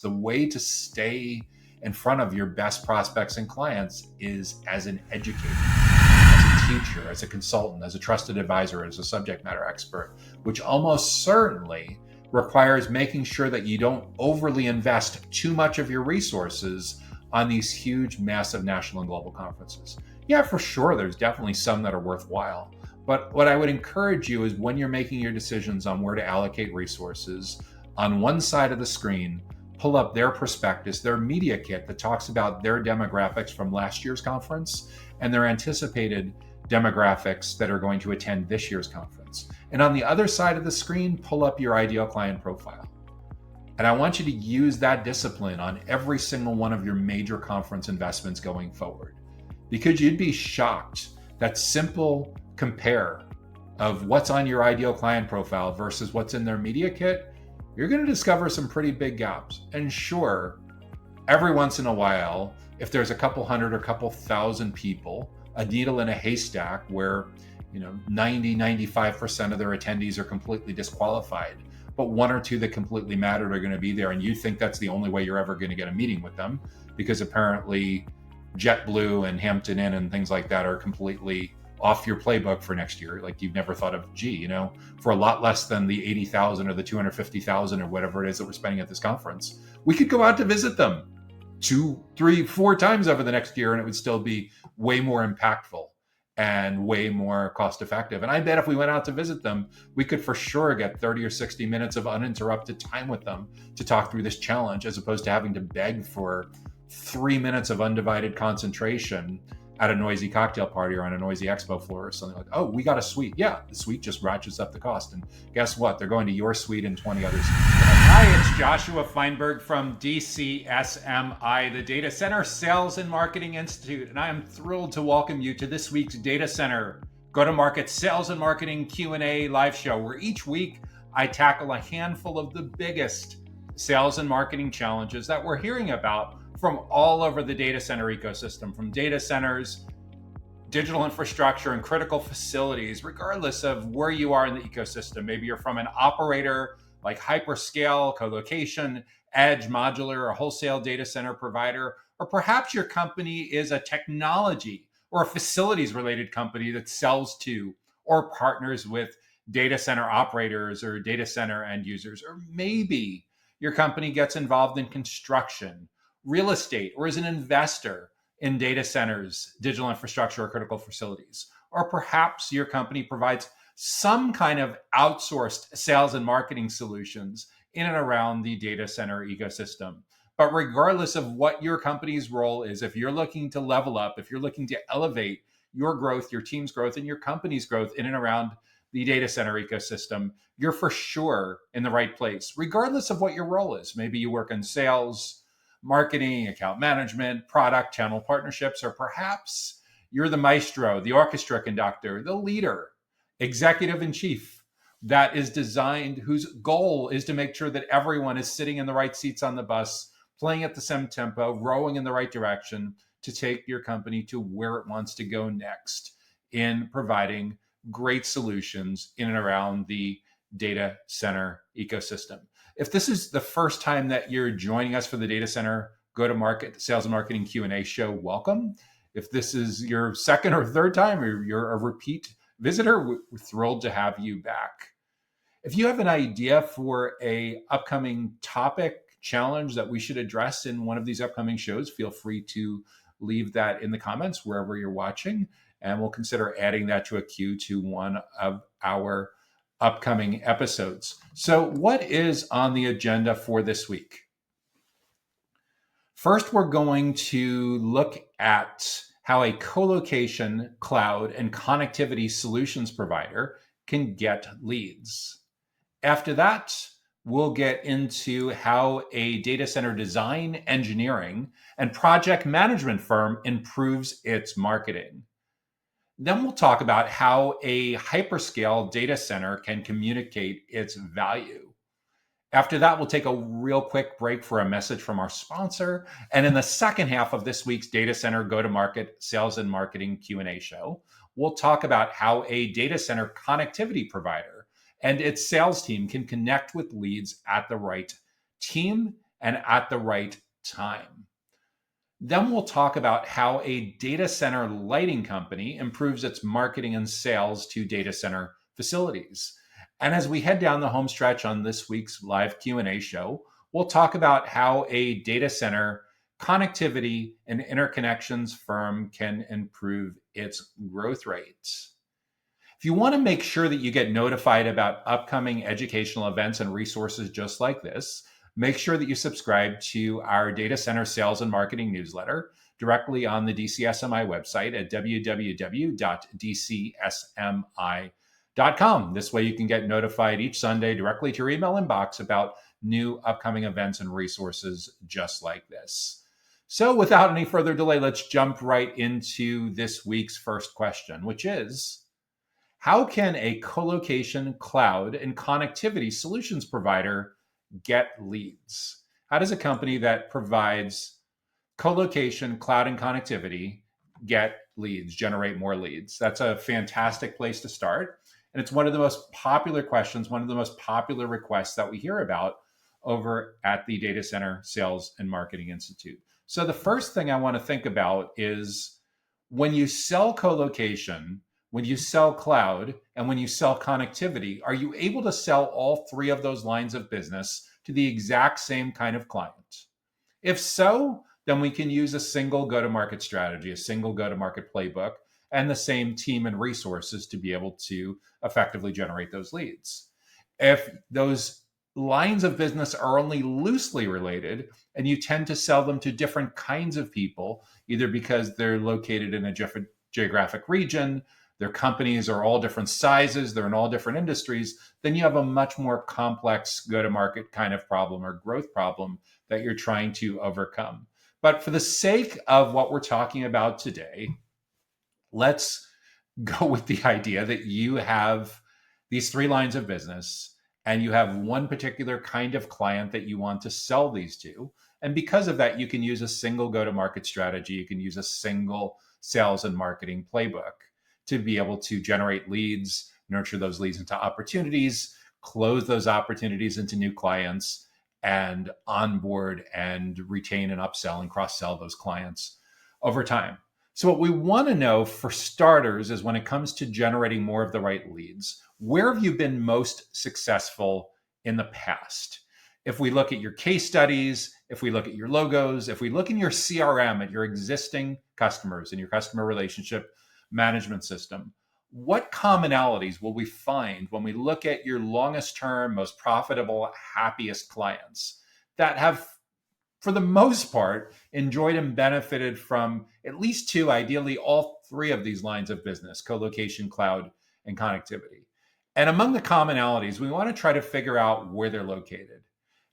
The way to stay in front of your best prospects and clients is as an educator, as a teacher, as a consultant, as a trusted advisor, as a subject matter expert, which almost certainly requires making sure that you don't overly invest too much of your resources on these huge, massive national and global conferences. Yeah, for sure, there's definitely some that are worthwhile. But what I would encourage you is when you're making your decisions on where to allocate resources, on one side of the screen, pull up their prospectus, their media kit that talks about their demographics from last year's conference and their anticipated demographics that are going to attend this year's conference. And on the other side of the screen, pull up your ideal client profile. And I want you to use that discipline on every single one of your major conference investments going forward, because you'd be shocked that simple compare of what's on your ideal client profile versus what's in their media kit, you're going to discover some pretty big gaps. And sure, every once in a while, if there's a couple hundred or couple thousand people, a needle in a haystack where 95% of their attendees are completely disqualified, but one or two that completely mattered are going to be there, and you think that's the only way you're ever going to get a meeting with them, because apparently JetBlue and Hampton Inn and things like that are completely off your playbook for next year. Like you've never thought of, for a lot less than the 80,000 or the 250,000 or whatever it is that we're spending at this conference, we could go out to visit them 2, 3, 4 times over the next year, and it would still be way more impactful and way more cost effective. And I bet if we went out to visit them, we could for sure get 30 or 60 minutes of uninterrupted time with them to talk through this challenge, as opposed to having to beg for 3 minutes of undivided concentration at a noisy cocktail party or on a noisy expo floor or something like, oh, we got a suite. Yeah, the suite just ratchets up the cost. And guess what? They're going to your suite and 20 others. Hi, it's Joshua Feinberg from DCSMI, the Data Center Sales and Marketing Institute. And I am thrilled to welcome you to this week's Data Center Go-to-Market Sales and Marketing Q&A live show, where each week I tackle a handful of the biggest sales and marketing challenges that we're hearing about from all over the data center ecosystem, from data centers, digital infrastructure, and critical facilities, regardless of where you are in the ecosystem. Maybe you're from an operator like hyperscale, colocation, edge, modular, or wholesale data center provider, or perhaps your company is a technology or a facilities related company that sells to or partners with data center operators or data center end users. Or maybe your company gets involved in construction, real estate, or as an investor in data centers, digital infrastructure, or critical facilities. Or perhaps your company provides some kind of outsourced sales and marketing solutions in and around the data center ecosystem. But regardless of what your company's role is, if you're looking to level up, if you're looking to elevate your growth, your team's growth, and your company's growth in and around the data center ecosystem, you're for sure in the right place, regardless of what your role is. Maybe you work in sales, marketing, account management, product, channel partnerships, or perhaps you're the maestro, the orchestra conductor, the leader, executive in chief that is designed, whose goal is to make sure that everyone is sitting in the right seats on the bus, playing at the same tempo, rowing in the right direction to take your company to where it wants to go next in providing great solutions in and around the data center ecosystem. If this is the first time that you're joining us for the Data Center Go-to-Market Sales and Marketing Q&A show, welcome. If this is your second or third time, or you're a repeat visitor, we're thrilled to have you back. If you have an idea for a upcoming topic, challenge that we should address in one of these upcoming shows, feel free to leave that in the comments wherever you're watching, and we'll consider adding that to a queue to one of our upcoming episodes. So what is on the agenda for this week? First, we're going to look at how a colocation, cloud, and connectivity solutions provider can get leads. After that, we'll get into how a data center design, engineering, and project management firm improves its marketing. Then we'll talk about how a hyperscale data center can communicate its value. After that, we'll take a real quick break for a message from our sponsor. And in the second half of this week's Data Center Go-to-Market Sales and Marketing Q&A show, we'll talk about how a data center connectivity provider and its sales team can connect with leads at the right team and at the right time. Then we'll talk about how a data center lighting company improves its marketing and sales to data center facilities. And as we head down the home stretch on this week's live Q&A show, we'll talk about how a data center connectivity and interconnections firm can improve its growth rates. If you want to make sure that you get notified about upcoming educational events and resources just like this, make sure that you subscribe to our data center sales and marketing newsletter directly on the DCSMI website at www.dcsmi.com. This way you can get notified each Sunday directly to your email inbox about new upcoming events and resources just like this. So without any further delay, let's jump right into this week's first question, which is, how can a colocation, cloud, and connectivity solutions provider get leads? How does a company that provides colocation, cloud, and connectivity get leads, generate more leads? That's a fantastic place to start. And it's one of the most popular questions, one of the most popular requests that we hear about over at the Data Center Sales and Marketing Institute. So the first thing I want to think about is when you sell colocation, when you sell cloud, and when you sell connectivity, are you able to sell all three of those lines of business to the exact same kind of client? If so, then we can use a single go-to-market strategy, a single go-to-market playbook, and the same team and resources to be able to effectively generate those leads. If those lines of business are only loosely related and you tend to sell them to different kinds of people, either because they're located in a different geographic region, their companies are all different sizes, they're in all different industries, then you have a much more complex go-to-market kind of problem or growth problem that you're trying to overcome. But for the sake of what we're talking about today, let's go with the idea that you have these three lines of business and you have one particular kind of client that you want to sell these to. And because of that, you can use a single go-to-market strategy. You can use a single sales and marketing playbook to be able to generate leads, nurture those leads into opportunities, close those opportunities into new clients, and onboard and retain and upsell and cross-sell those clients over time. So what we want to know for starters is when it comes to generating more of the right leads, where have you been most successful in the past? If we look at your case studies, if we look at your logos, if we look in your CRM at your existing customers and your customer relationship management system, what commonalities will we find when we look at your longest term, most profitable, happiest clients that have, for the most part, enjoyed and benefited from at least two, ideally all three of these lines of business: colocation, cloud, and connectivity? And among the commonalities, we want to try to figure out where they're located.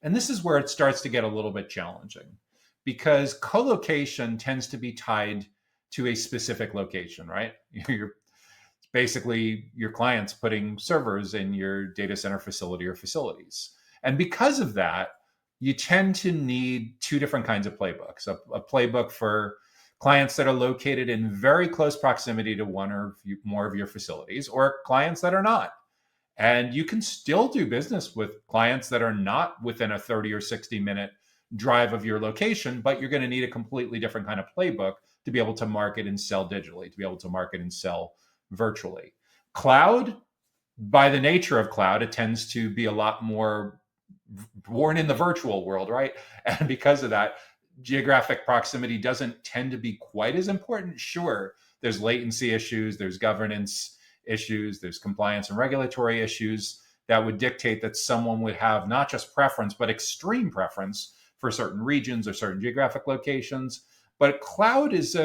And this is where it starts to get a little bit challenging, because colocation tends to be tied to a specific location, right? You're basically your clients putting servers in your data center facility or facilities. And because of that, you tend to need two different kinds of playbooks: a playbook for clients that are located in very close proximity to one or more of your facilities, or clients that are not. And you can still do business with clients that are not within a 30 or 60 minute drive of your location, but you're going to need a completely different kind of playbook to be able to market and sell digitally, to be able to market and sell virtually. Cloud, by the nature of cloud, it tends to be a lot more born in the virtual world, right? And because of that, geographic proximity doesn't tend to be quite as important. Sure, there's latency issues, there's governance issues, there's compliance and regulatory issues that would dictate that someone would have not just preference, but extreme preference for certain regions or certain geographic locations. But cloud is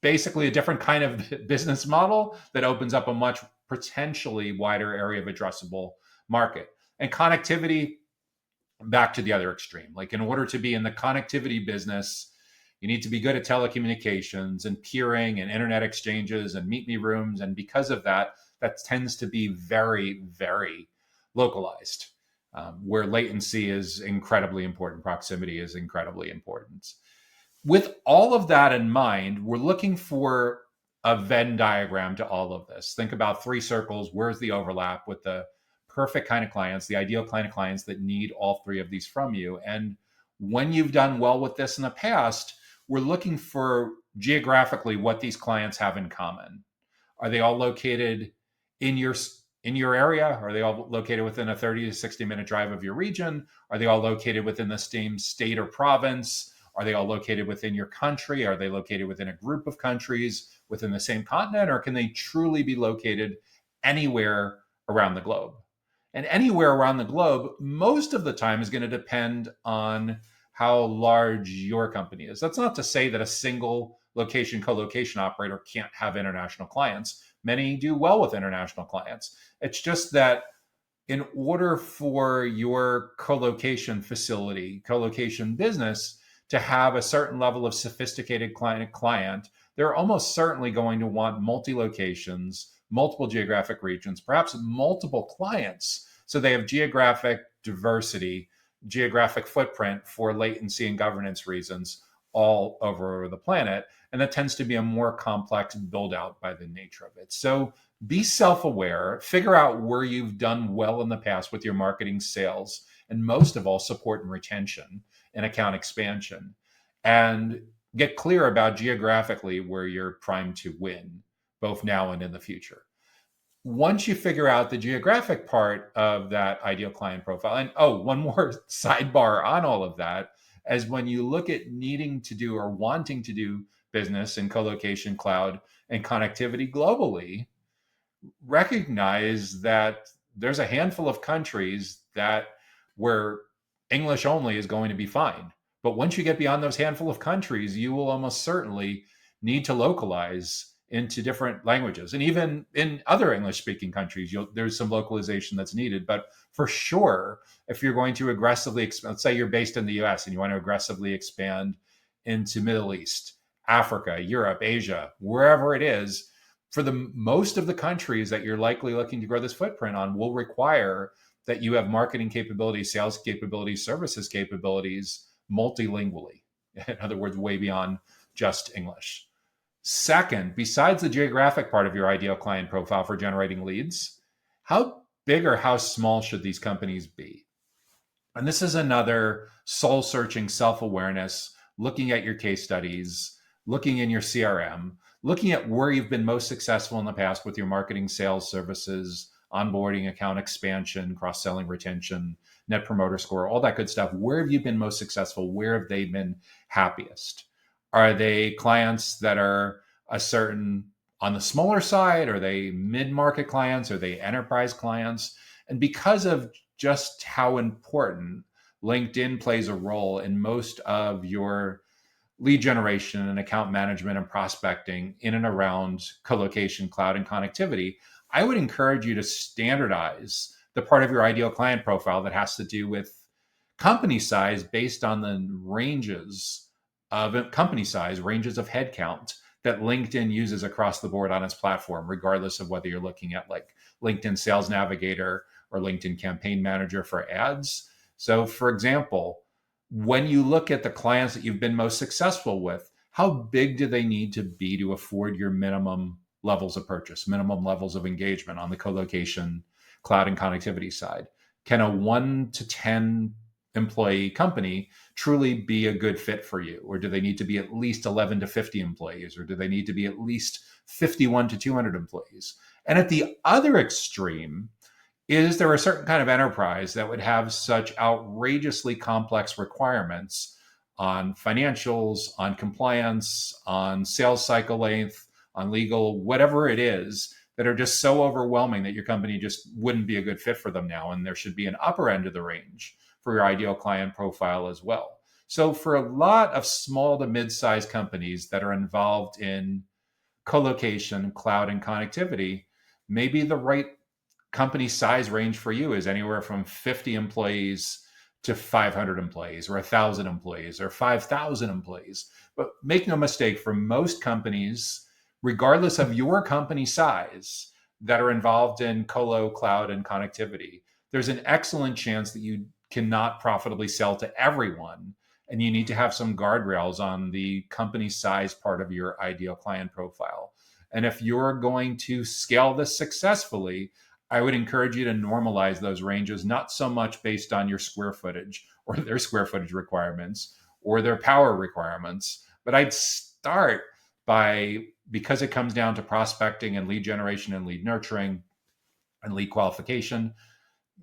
basically a different kind of business model that opens up a much potentially wider area of addressable market. And connectivity, back to the other extreme. Like, in order to be in the connectivity business, you need to be good at telecommunications and peering and internet exchanges and meet me rooms. And because of that, that tends to be very, very localized, where latency is incredibly important. Proximity is incredibly important. With all of that in mind, we're looking for a Venn diagram to all of this. Think about three circles. Where's the overlap with the perfect kind of clients, the ideal kind of clients that need all three of these from you? And When you've done well with this in the past, we're looking for geographically what these clients have in common. Are they all located in your area? Are they all located within a 30 to 60-minute drive of your region? Are they all located within the same state or province? Are they all located within your country? Are they located within a group of countries within the same continent? Or can they truly be located anywhere around the globe? And anywhere around the globe, most of the time, is going to depend on how large your company is. That's not to say that a single location co-location operator can't have international clients. Many do well with international clients. It's just that in order for your co-location facility, co-location business to have a certain level of sophisticated client, they're almost certainly going to want multi-locations, multiple geographic regions, perhaps multiple clients. So they have geographic diversity, geographic footprint for latency and governance reasons all over the planet. And that tends to be a more complex build out by the nature of it. So be self-aware, figure out where you've done well in the past with your marketing, sales, and most of all, support and retention and account expansion. And get clear about geographically where you're primed to win, both now and in the future. Once you figure out the geographic part of that ideal client profile, and one more sidebar on all of that, as when you look at needing to do or wanting to do business in co-location, cloud, and connectivity globally, recognize that there's a handful of countries where English only is going to be fine. But once you get beyond those handful of countries, you will almost certainly need to localize into different languages. And even in other English-speaking countries, there's some localization that's needed. But for sure, if you're going to aggressively expand, let's say you're based in the US and you want to aggressively expand into Middle East, Africa, Europe, Asia, wherever it is, for the most of the countries that you're likely looking to grow this footprint on will require that you have marketing capabilities, sales capabilities, services capabilities multilingually. In other words, way beyond just English. Second, besides the geographic part of your ideal client profile for generating leads, how big or how small should these companies be? And this is another soul-searching self-awareness, looking at your case studies, looking in your CRM, looking at where you've been most successful in the past with your marketing, sales, services, onboarding, account expansion, cross-selling, retention, net promoter score, all that good stuff. Where have you been most successful? Where have they been happiest? Are they clients that are on the smaller side? Are they mid-market clients? Are they enterprise clients? And because of just how important LinkedIn plays a role in most of your lead generation and account management and prospecting in and around colocation, cloud, and connectivity, I would encourage you to standardize the part of your ideal client profile that has to do with company size based on the ranges of headcount that LinkedIn uses across the board on its platform, regardless of whether you're looking at like LinkedIn Sales Navigator or LinkedIn Campaign Manager for ads. So for example, when you look at the clients that you've been most successful with, how big do they need to be to afford your minimum levels of purchase, minimum levels of engagement on the co-location, cloud, and connectivity side? Can a 1 to 10 employee company truly be a good fit for you? Or do they need to be at least 11 to 50 employees? Or do they need to be at least 51 to 200 employees? And at the other extreme, is there a certain kind of enterprise that would have such outrageously complex requirements on financials, on compliance, on sales cycle length, on legal, whatever it is, that are just so overwhelming that your company just wouldn't be a good fit for them now? And there should be an upper end of the range for your ideal client profile as well. So for a lot of small to mid-sized companies that are involved in co-location, cloud, and connectivity, maybe the right company size range for you is anywhere from 50 employees to 500 employees, or 1,000 employees, or 5,000 employees. But make no mistake, for most companies, regardless of your company size, that are involved in colo, cloud, and connectivity, there's an excellent chance that you cannot profitably sell to everyone. And you need to have some guardrails on the company size part of your ideal client profile. And if you're going to scale this successfully, I would encourage you to normalize those ranges, not so much based on your square footage or their square footage requirements or their power requirements. But I'd start by, because it comes down to prospecting and lead generation and lead nurturing and lead qualification,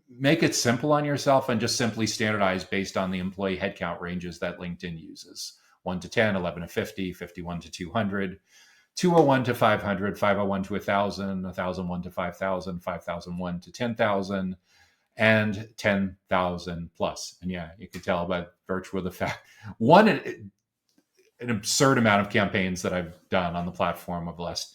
make it simple on yourself and just simply standardize based on the employee headcount ranges that LinkedIn uses: 1 to 10, 11 to 50, 51 to 200, 201 to 500, 501 to 1,000, 1,001 to 5,000, 5,001 to 10,000, and 10,000 plus. And yeah, you can tell by virtue of the fact, an absurd amount of campaigns that I've done on the platform over the last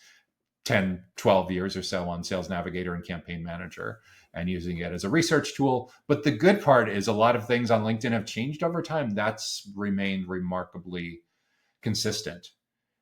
10, 12 years or so on Sales Navigator and Campaign Manager, and using it as a research tool. But the good part is a lot of things on LinkedIn have changed over time. That's remained remarkably consistent.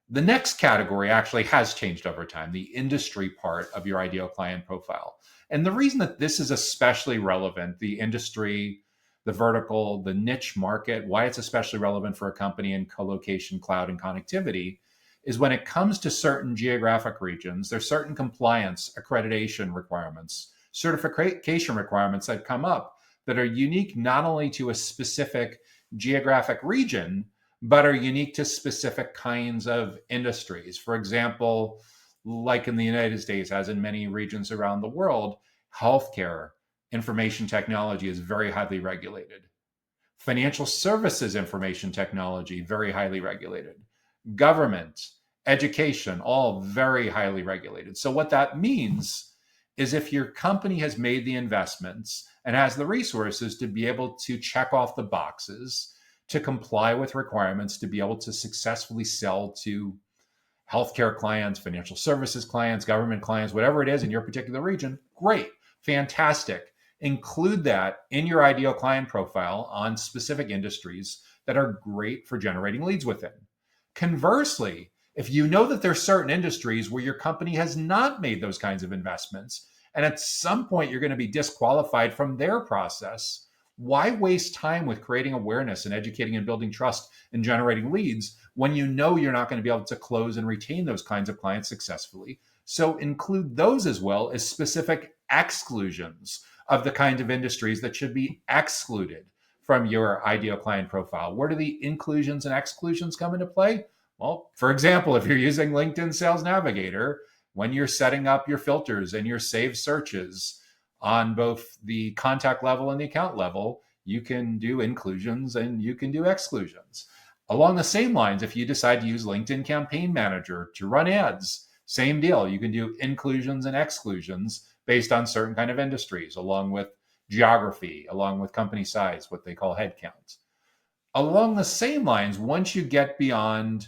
The next category actually has changed over time, the industry part of your ideal client profile. And the reason that this is especially relevant, the industry, the vertical, the niche market, why it's especially relevant for a company in colocation, cloud, and connectivity, is when it comes to certain geographic regions, there's certain compliance, accreditation requirements, certification requirements that come up that are unique not only to a specific geographic region, but are unique to specific kinds of industries. For example, like in the United States, as in many regions around the world, healthcare, information technology is very highly regulated. Financial services information technology, very highly regulated. Government, education, all very highly regulated. So what that means is if your company has made the investments and has the resources to be able to check off the boxes, to comply with requirements, to be able to successfully sell to healthcare clients, financial services clients, government clients, whatever it is in your particular region, great, fantastic. Include that in your ideal client profile on specific industries that are great for generating leads within. Conversely, if you know that there's certain industries where your company has not made those kinds of investments, and at some point you're going to be disqualified from their process, why waste time with creating awareness and educating and building trust and generating leads when you know you're not going to be able to close and retain those kinds of clients successfully? So include those as well as specific exclusions of the kinds of industries that should be excluded from your ideal client profile. Where do the inclusions and exclusions come into play? Well, for example, if you're using LinkedIn Sales Navigator, when you're setting up your filters and your saved searches on both the contact level and the account level, you can do inclusions and you can do exclusions. Along the same lines, if you decide to use LinkedIn Campaign Manager to run ads, same deal. You can do inclusions and exclusions based on certain kind of industries, along with geography, along with company size, what they call headcounts. Along the same lines, once you get beyond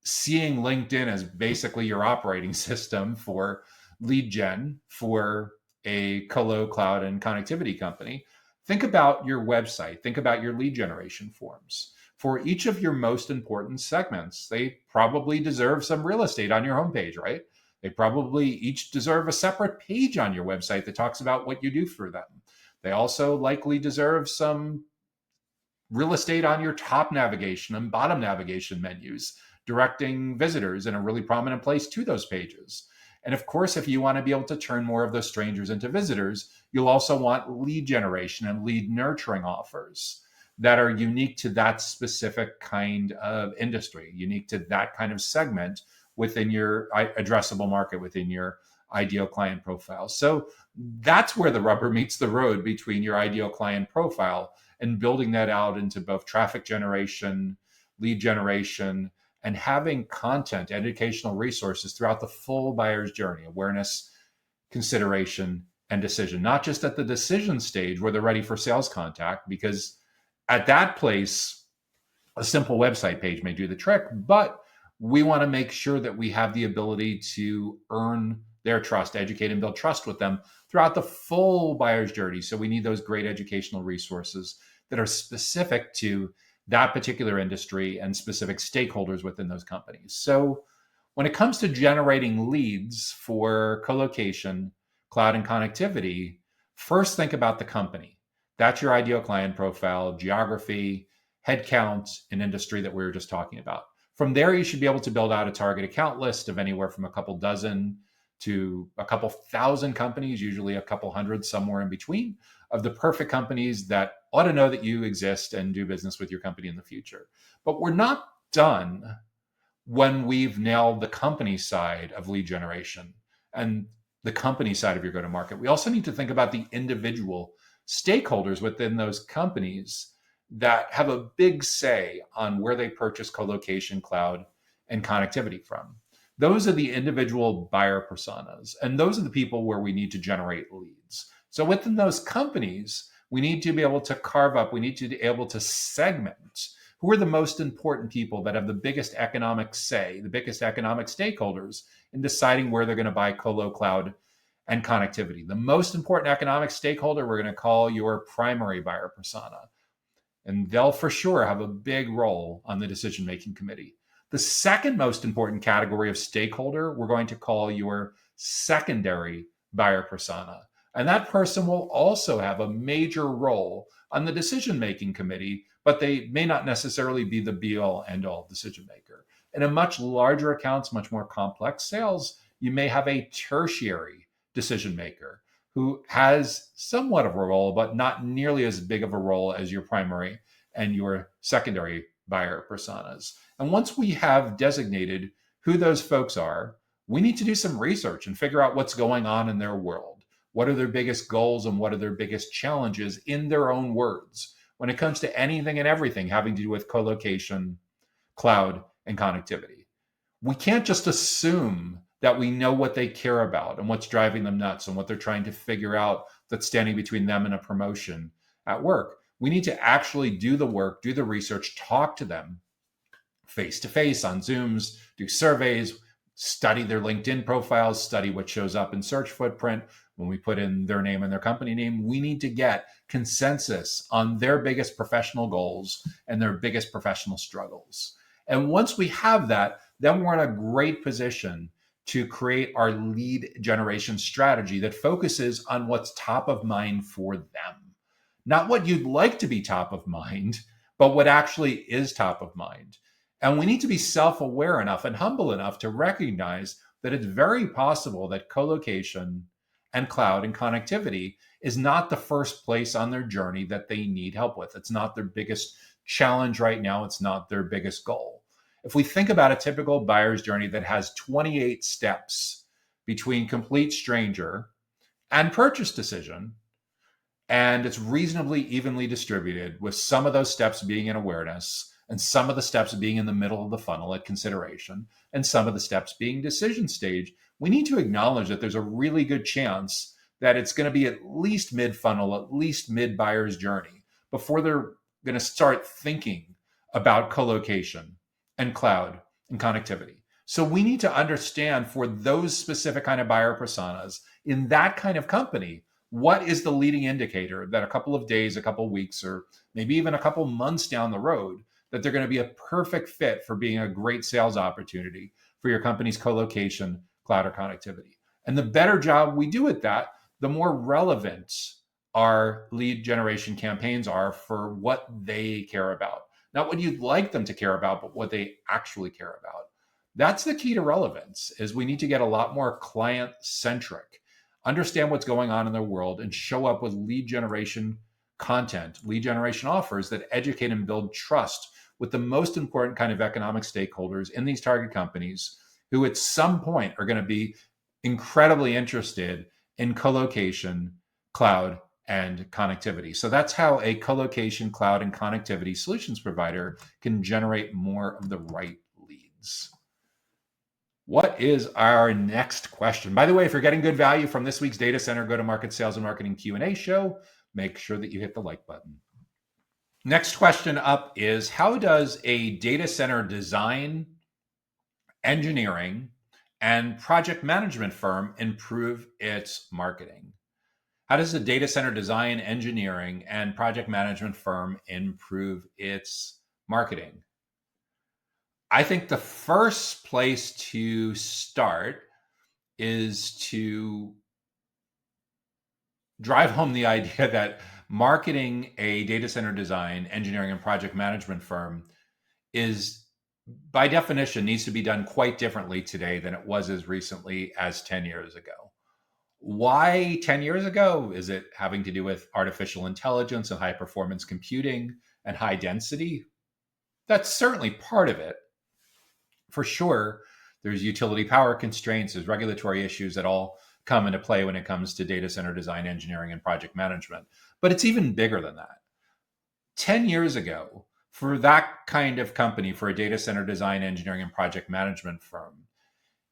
seeing LinkedIn as basically your operating system for lead gen for a colo, cloud, and connectivity company, think about your website, think about your lead generation forms. For each of your most important segments, they probably deserve some real estate on your homepage, right? They probably each deserve a separate page on your website that talks about what you do for them. They also likely deserve some real estate on your top navigation and bottom navigation menus, directing visitors in a really prominent place to those pages. And of course, if you want to be able to turn more of those strangers into visitors, you'll also want lead generation and lead nurturing offers that are unique to that specific kind of industry, unique to that kind of segment within your addressable market, within your ideal client profile. So that's where the rubber meets the road between your ideal client profile and building that out into both traffic generation, lead generation, and having content, educational resources throughout the full buyer's journey: awareness, consideration, and decision. Not just at the decision stage where they're ready for sales contact, because at that place, a simple website page may do the trick, but we want to make sure that we have the ability to earn their trust, educate and build trust with them throughout the full buyer's journey. So we need those great educational resources that are specific to that particular industry and specific stakeholders within those companies. So when it comes to generating leads for colocation, cloud, and connectivity, first think about the company. That's your ideal client profile, geography, headcount, and industry that we were just talking about. From there, you should be able to build out a target account list of anywhere from a couple dozen to a couple thousand companies, usually a couple hundred, somewhere in between, of the perfect companies that ought to know that you exist and do business with your company in the future. But we're not done when we've nailed the company side of lead generation and the company side of your go-to-market. We also need to think about the individual stakeholders within those companies that have a big say on where they purchase colocation, cloud, and connectivity from. Those are the individual buyer personas, and those are the people where we need to generate leads. So within those companies, we need to be able to carve up, we need to be able to segment who are the most important people that have the biggest economic say, the biggest economic stakeholders in deciding where they're going to buy colo, cloud, and connectivity. The most important economic stakeholder we're going to call your primary buyer persona. And they'll for sure have a big role on the decision-making committee. The second most important category of stakeholder we're going to call your secondary buyer persona. And that person will also have a major role on the decision-making committee, but they may not necessarily be the be-all, end-all decision maker. In a much larger accounts, much more complex sales, you may have a tertiary decision maker who has somewhat of a role, but not nearly as big of a role as your primary and your secondary buyer personas. And once we have designated who those folks are, we need to do some research and figure out what's going on in their world. What are their biggest goals and what are their biggest challenges in their own words when it comes to anything and everything having to do with colocation, cloud, and connectivity. We can't just assume that we know what they care about and what's driving them nuts and what they're trying to figure out that's standing between them and a promotion at work. We need to actually do the work, do the research, talk to them face to face on Zooms, do surveys, study their LinkedIn profiles, study what shows up in search footprint. When we put in their name and their company name, we need to get consensus on their biggest professional goals and their biggest professional struggles. And once we have that, then we're in a great position to create our lead generation strategy that focuses on what's top of mind for them. Not what you'd like to be top of mind, but what actually is top of mind. And we need to be self-aware enough and humble enough to recognize that it's very possible that colocation and cloud and connectivity is not the first place on their journey that they need help with. It's not their biggest challenge right now. It's not their biggest goal. If we think about a typical buyer's journey that has 28 steps between complete stranger and purchase decision, and it's reasonably evenly distributed, with some of those steps being in awareness and some of the steps being in the middle of the funnel at consideration and some of the steps being decision stage, we need to acknowledge that there's a really good chance that it's going to be at least mid-funnel, at least mid-buyer's journey before they're going to start thinking about colocation and cloud and connectivity. So we need to understand for those specific kind of buyer personas in that kind of company, what is the leading indicator that a couple of days, a couple of weeks, or maybe even a couple of months down the road, that they're going to be a perfect fit for being a great sales opportunity for your company's colocation, cloud, or connectivity. And the better job we do at that, the more relevant our lead generation campaigns are for what they care about. Not what you'd like them to care about, but what they actually care about. That's the key to relevance, is we need to get a lot more client-centric, understand what's going on in their world, and show up with lead generation content, lead generation offers that educate and build trust with the most important kind of economic stakeholders in these target companies who at some point are going to be incredibly interested in colocation, cloud, and connectivity. So that's how a colocation, cloud, and connectivity solutions provider can generate more of the right leads. What is our next question? By the way, if you're getting good value from this week's Data Center Go-to-Market Sales and Marketing Q&A show, make sure that you hit the like button. Next question up is, how does a data center design, engineering, and project management firm improve its marketing? How does a data center design, engineering, and project management firm improve its marketing? I think the first place to start is to drive home the idea that marketing a data center design, engineering, and project management firm is, by definition, needs to be done quite differently today than it was as recently as 10 years ago. Why 10 years ago? Is it having to do with artificial intelligence and high performance computing and high density? That's certainly part of it. For sure, there's utility power constraints, there's regulatory issues that all come into play when it comes to data center design, engineering, and project management. But it's even bigger than that. 10 years ago, for that kind of company, for a data center design, engineering, and project management firm,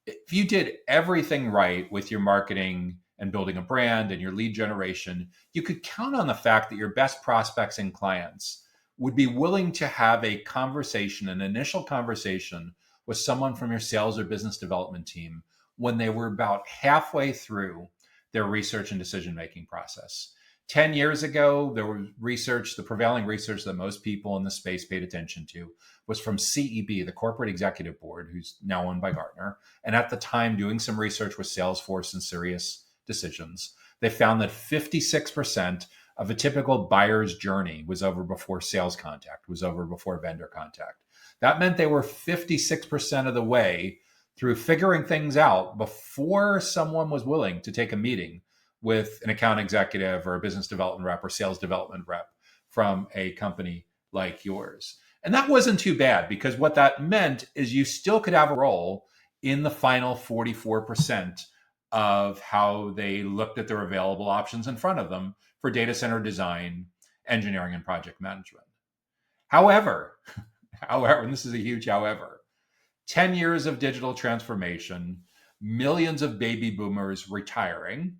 if you did everything right with your marketing and building a brand and your lead generation, you could count on the fact that your best prospects and clients would be willing to have a conversation, an initial conversation with someone from your sales or business development team when they were about halfway through their research and decision making process. 10 years ago, there was research, the prevailing research that most people in the space paid attention to was from CEB, the Corporate Executive Board, who's now owned by Gartner. And at the time, doing some research with Salesforce and Sirius Decisions, they found that 56% of a typical buyer's journey was over before sales contact, was over before vendor contact. That meant they were 56% of the way through figuring things out before someone was willing to take a meeting with an account executive or a business development rep or sales development rep from a company like yours. And that wasn't too bad, because what that meant is you still could have a role in the final 44% of how they looked at their available options in front of them for data center design, engineering, and project management. However, and this is a huge however, 10 years of digital transformation, millions of baby boomers retiring,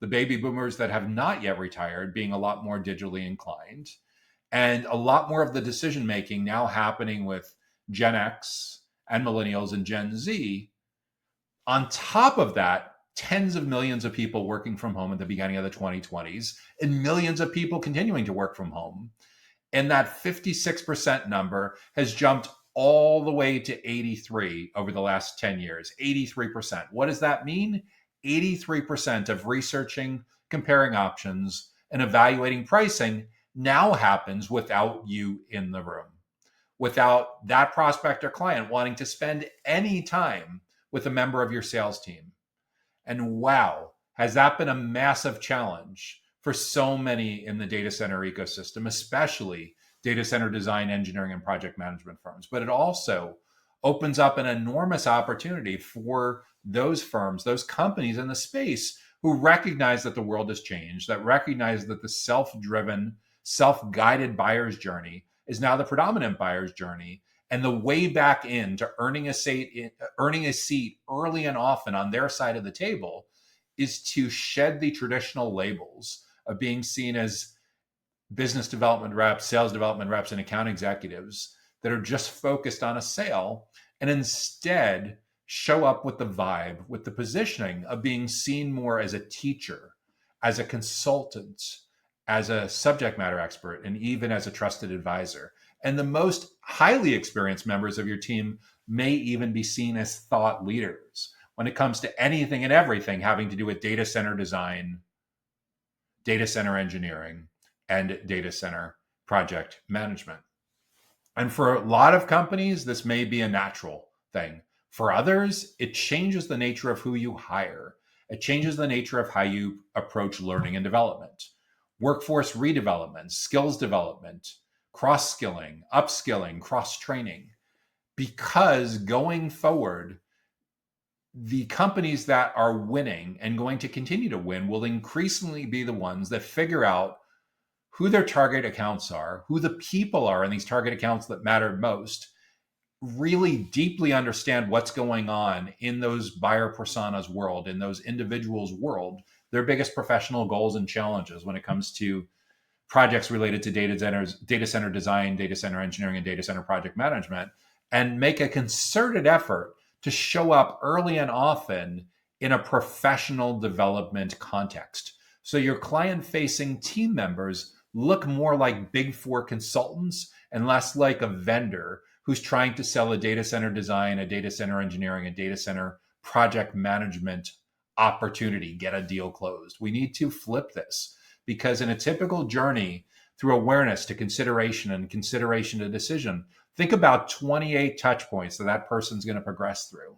the baby boomers that have not yet retired being a lot more digitally inclined, and a lot more of the decision making now happening with Gen X and millennials and Gen Z. On top of that, tens of millions of people working from home at the beginning of the 2020s and millions of people continuing to work from home. And that 56% number has jumped all the way to 83 over the last 10 years. 83%. What does that mean? 83% of researching, comparing options, and evaluating pricing now happens without you in the room, without that prospect or client wanting to spend any time with a member of your sales team. And wow, has that been a massive challenge for so many in the data center ecosystem, especially data center design, engineering, and project management firms. But it also opens up an enormous opportunity for those firms, those companies in the space who recognize that the world has changed, that recognize that the self-driven, self-guided buyer's journey is now the predominant buyer's journey. And the way back into earning a seat early and often on their side of the table is to shed the traditional labels of being seen as business development reps, sales development reps, and account executives that are just focused on a sale, and instead show up with the vibe, with the positioning of being seen more as a teacher, as a consultant, as a subject matter expert, and even as a trusted advisor. And the most highly experienced members of your team may even be seen as thought leaders when it comes to anything and everything having to do with data center design, data center engineering, and data center project management. And for a lot of companies, this may be a natural thing. For others, it changes the nature of who you hire. It changes the nature of how you approach learning and development, workforce redevelopment, skills development, cross-skilling, upskilling, cross-training. Because going forward, the companies that are winning and going to continue to win will increasingly be the ones that figure out who their target accounts are, who the people are in these target accounts that matter most, really deeply understand what's going on in those buyer personas world, in those individuals' world, their biggest professional goals and challenges when it comes to projects related to data center design, data center engineering, and data center project management, and make a concerted effort to show up early and often in a professional development context. So your client-facing team members look more like Big Four consultants and less like a vendor who's trying to sell a data center design, a data center engineering, a data center project management opportunity, get a deal closed. We need to flip this, because in a typical journey through awareness to consideration and consideration to decision, think about 28 touch points that person's going to progress through.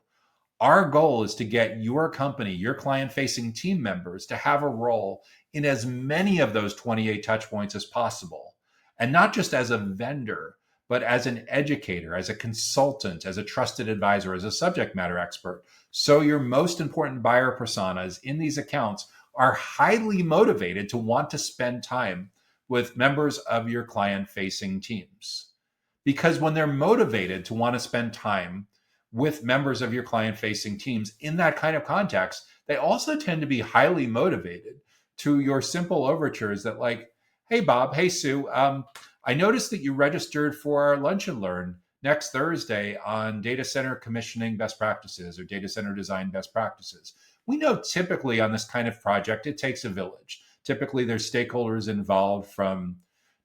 Our goal is to get your company, your client-facing team members, to have a role in as many of those 28 touch points as possible. And not just as a vendor, but as an educator, as a consultant, as a trusted advisor, as a subject matter expert. So your most important buyer personas in these accounts are highly motivated to want to spend time with members of your client-facing teams. Because when they're motivated to want to spend time with members of your client-facing teams in that kind of context, they also tend to be highly motivated to your simple overtures that, like, hey, Bob, hey, Sue, I noticed that you registered for our Lunch and Learn next Thursday on data center commissioning best practices or data center design best practices. We know typically on this kind of project, it takes a village. Typically, there's stakeholders involved from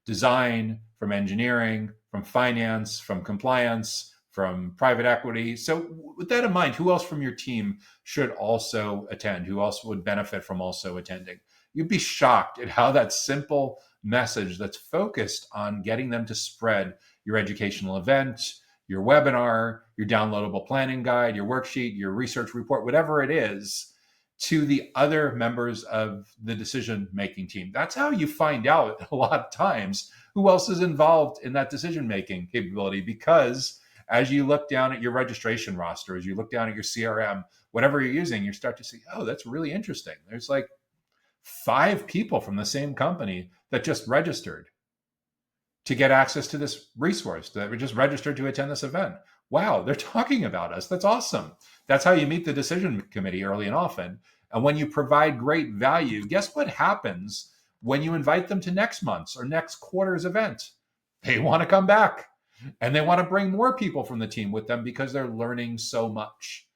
design, from engineering, from finance, from compliance, from private equity. So, with that in mind, who else from your team should also attend? Who else would benefit from also attending? You'd be shocked at how that simple message that's focused on getting them to spread your educational event, your webinar, your downloadable planning guide, your worksheet, your research report, whatever it is, to the other members of the decision-making team. That's how you find out a lot of times who else is involved in that decision-making capability, because as you look down at your registration roster, as you look down at your CRM, whatever you're using, you start to see, oh, that's really interesting. There's like 5 people from the same company that just registered to get access to this resource, that were just registered to attend this event. Wow, they're talking about us. That's awesome. That's how you meet the decision committee early and often. And when you provide great value, guess what happens when you invite them to next month's or next quarter's event? They want to come back and they want to bring more people from the team with them because they're learning so much.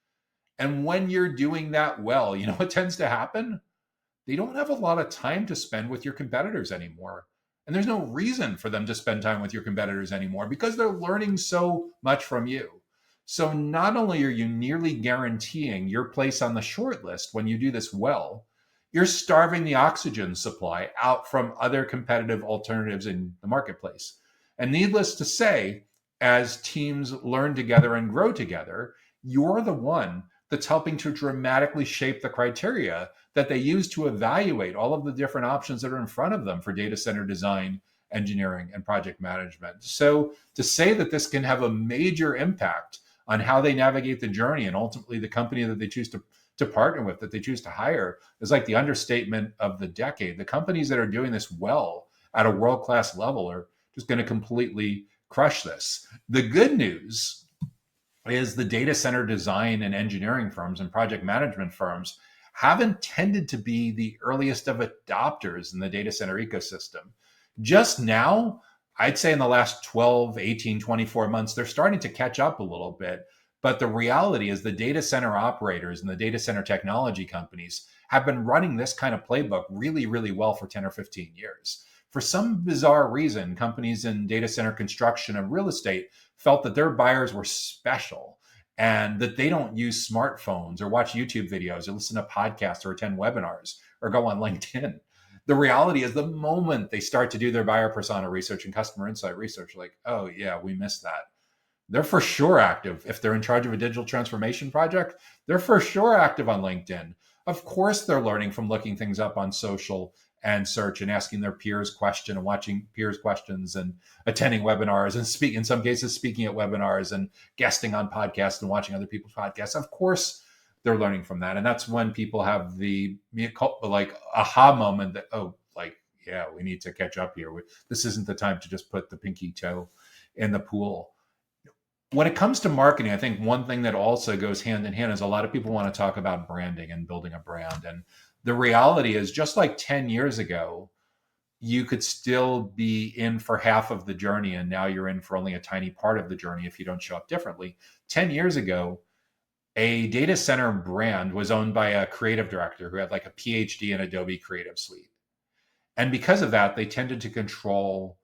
And when you're doing that well, you know what tends to happen? They don't have a lot of time to spend with your competitors anymore. And there's no reason for them to spend time with your competitors anymore because they're learning so much from you. So not only are you nearly guaranteeing your place on the short list when you do this well, you're starving the oxygen supply out from other competitive alternatives in the marketplace. And needless to say, as teams learn together and grow together, you're the one that's helping to dramatically shape the criteria that they use to evaluate all of the different options that are in front of them for data center design, engineering, and project management. So to say that this can have a major impact on how they navigate the journey and ultimately the company that they choose to partner with, that they choose to hire, is like the understatement of the decade. The companies that are doing this well at a world-class level are just going to completely crush this. The good news is the data center design and engineering firms and project management firms haven't tended to be the earliest of adopters in the data center ecosystem. Just now, I'd say in the last 12, 18, 24 months, they're starting to catch up a little bit. But the reality is the data center operators and the data center technology companies have been running this kind of playbook really, really well for 10 or 15 years. For some bizarre reason, companies in data center construction and real estate felt that their buyers were special and that they don't use smartphones or watch YouTube videos or listen to podcasts or attend webinars or go on LinkedIn. The reality is the moment they start to do their buyer persona research and customer insight research, like, oh yeah, we missed that. They're for sure active. If they're in charge of a digital transformation project, they're for sure active on LinkedIn. Of course, they're learning from looking things up on social and search and asking their peers questions and watching peers questions and attending webinars and in some cases, speaking at webinars and guesting on podcasts and watching other people's podcasts. Of course, they're learning from that. And that's when people have the like aha moment that, oh, like, yeah, we need to catch up here. This isn't the time to just put the pinky toe in the pool. When it comes to marketing, I think one thing that also goes hand in hand is a lot of people want to talk about branding and building a brand. And the reality is, just like 10 years ago, you could still be in for half of the journey, and now you're in for only a tiny part of the journey if you don't show up differently. 10 years ago, a data center brand was owned by a creative director who had like a PhD in Adobe Creative Suite. And because of that, they tended to control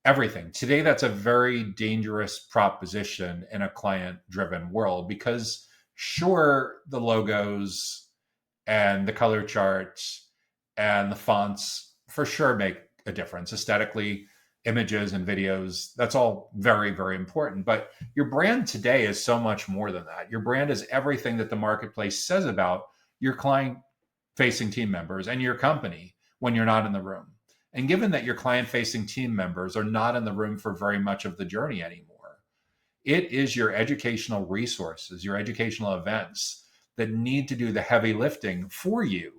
everything. Today, that's a very dangerous proposition in a client-driven world because, sure, the logos and the color charts and the fonts for sure make a difference. Aesthetically, images and videos. That's all very, very important. But your brand today is so much more than that. Your brand is everything that the marketplace says about your client facing team members and your company when you're not in the room. And given that your client facing team members are not in the room for very much of the journey anymore, it is your educational resources, your educational events that need to do the heavy lifting for you,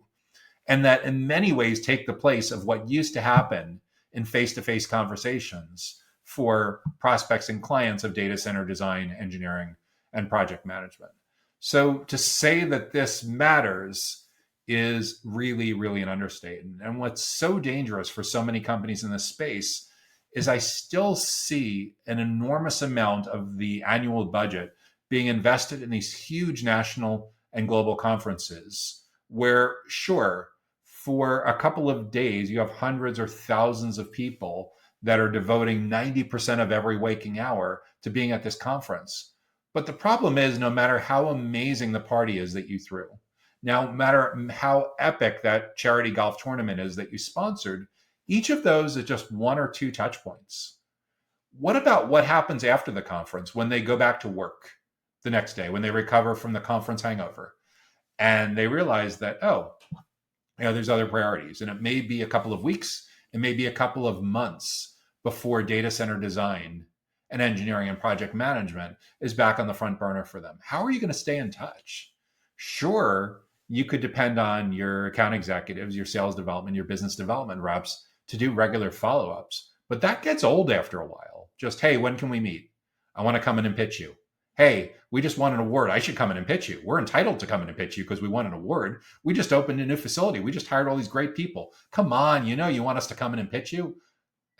and that in many ways take the place of what used to happen in face-to-face conversations for prospects and clients of data center design, engineering, and project management. So to say that this matters is really, really an understatement. And what's so dangerous for so many companies in this space is I still see an enormous amount of the annual budget being invested in these huge national and global conferences where, sure, for a couple of days, you have hundreds or thousands of people that are devoting 90% of every waking hour to being at this conference. But the problem is, no matter how amazing the party is that you threw, no matter how epic that charity golf tournament is that you sponsored, each of those is just one or two touch points. What about what happens after the conference when they go back to work the next day, when they recover from the conference hangover and they realize that, oh, there's other priorities, and it may be a couple of weeks, it may be a couple of months before data center design and engineering and project management is back on the front burner for them. How are you going to stay in touch? Sure, you could depend on your account executives, your sales development, your business development reps to do regular follow-ups, but that gets old after a while. Just, hey, when can we meet? I want to come in and pitch you. Hey, we just won an award. I should come in and pitch you. We're entitled to come in and pitch you because we won an award. We just opened a new facility. We just hired all these great people. Come on, you want us to come in and pitch you?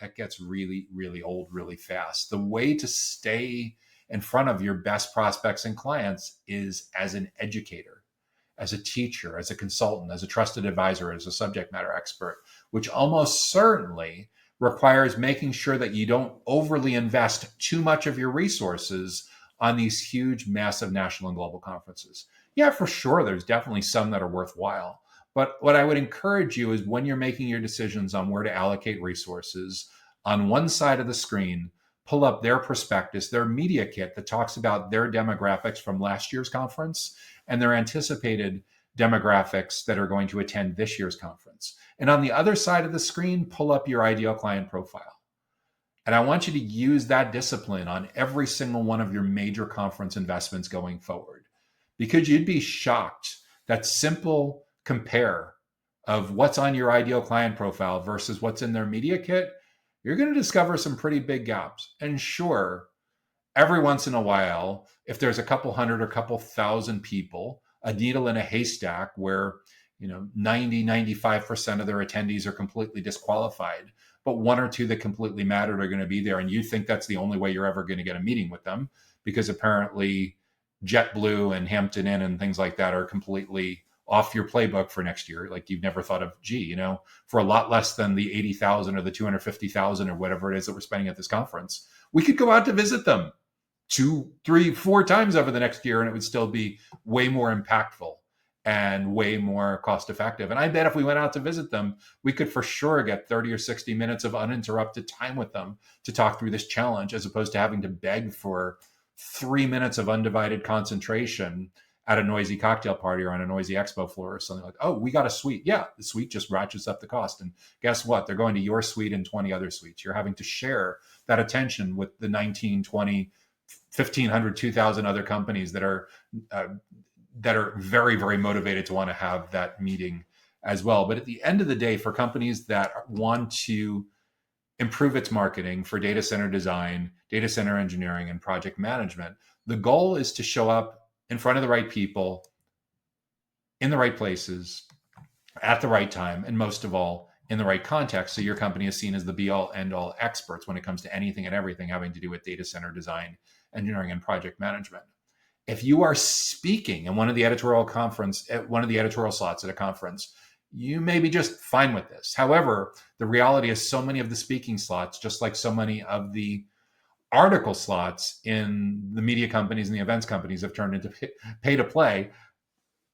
That gets really, really old really fast. The way to stay in front of your best prospects and clients is as an educator, as a teacher, as a consultant, as a trusted advisor, as a subject matter expert, which almost certainly requires making sure that you don't overly invest too much of your resources on these huge, massive national and global conferences. Yeah, for sure, there's definitely some that are worthwhile. But what I would encourage you is when you're making your decisions on where to allocate resources, on one side of the screen, pull up their prospectus, their media kit that talks about their demographics from last year's conference and their anticipated demographics that are going to attend this year's conference. And on the other side of the screen, pull up your ideal client profile. And I want you to use that discipline on every single one of your major conference investments going forward, because you'd be shocked that simple compare of what's on your ideal client profile versus what's in their media kit, you're going to discover some pretty big gaps. And sure, every once in a while, if there's a couple hundred or couple thousand people, a needle in a haystack where 95% of their attendees are completely disqualified, but one or two that completely mattered are going to be there. And you think that's the only way you're ever going to get a meeting with them because apparently JetBlue and Hampton Inn and things like that are completely off your playbook for next year. Like you've never thought of, for a lot less than the 80,000 or the 250,000 or whatever it is that we're spending at this conference, we could go out to visit them 2, 3, 4 times over the next year, and it would still be way more impactful and way more cost effective. And I bet if we went out to visit them, we could for sure get 30 or 60 minutes of uninterrupted time with them to talk through this challenge, as opposed to having to beg for 3 minutes of undivided concentration at a noisy cocktail party or on a noisy expo floor or something like, oh, we got a suite. Yeah, the suite just ratchets up the cost. And guess what? They're going to your suite and 20 other suites. You're having to share that attention with the 19, 20, 1,500, 2,000 other companies that are very, very motivated to want to have that meeting as well. But at the end of the day, for companies that want to improve its marketing for data center design, data center engineering, and project management, the goal is to show up in front of the right people, in the right places, at the right time, and most of all, in the right context. So your company is seen as the be-all, end-all experts when it comes to anything and everything having to do with data center design, engineering, and project management. If you are speaking in one of the editorial slots at a conference, you may be just fine with this. However, the reality is so many of the speaking slots, just like so many of the article slots in the media companies and the events companies have turned into pay to play,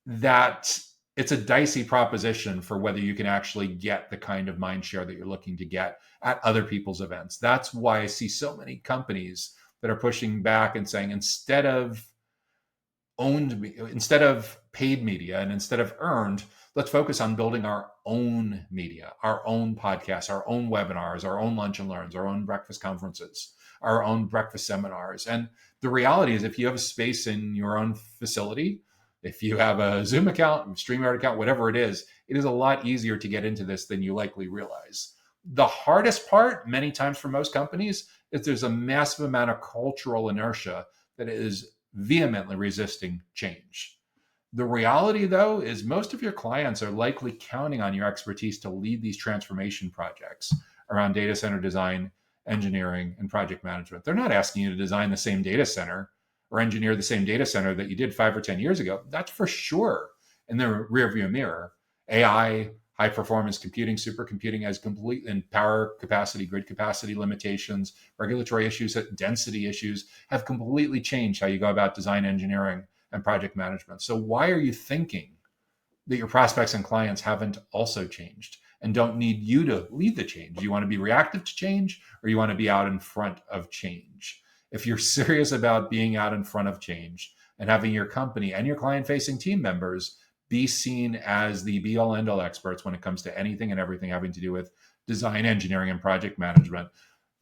that it's a dicey proposition for whether you can actually get the kind of mind share that you're looking to get at other people's events. That's why I see so many companies that are pushing back and saying instead of paid media and instead of earned, let's focus on building our own media, our own podcasts, our own webinars, our own lunch and learns, our own breakfast conferences, our own breakfast seminars. And the reality is, if you have a space in your own facility, if you have a Zoom account, StreamYard account, whatever it is a lot easier to get into this than you likely realize. The hardest part, many times for most companies, is there's a massive amount of cultural inertia that is vehemently resisting change. The reality, though, is most of your clients are likely counting on your expertise to lead these transformation projects around data center design, engineering, and project management. They're not asking you to design the same data center or engineer the same data center that you did 5 or 10 years ago. That's for sure in the rearview mirror. AI, high performance computing, supercomputing has complete and power capacity, grid capacity limitations, regulatory issues, density issues have completely changed how you go about design engineering and project management. So why are you thinking that your prospects and clients haven't also changed and don't need you to lead the change? You want to be reactive to change, or you want to be out in front of change? If you're serious about being out in front of change and having your company and your client-facing team members be seen as the be-all, end-all experts when it comes to anything and everything having to do with design, engineering, and project management,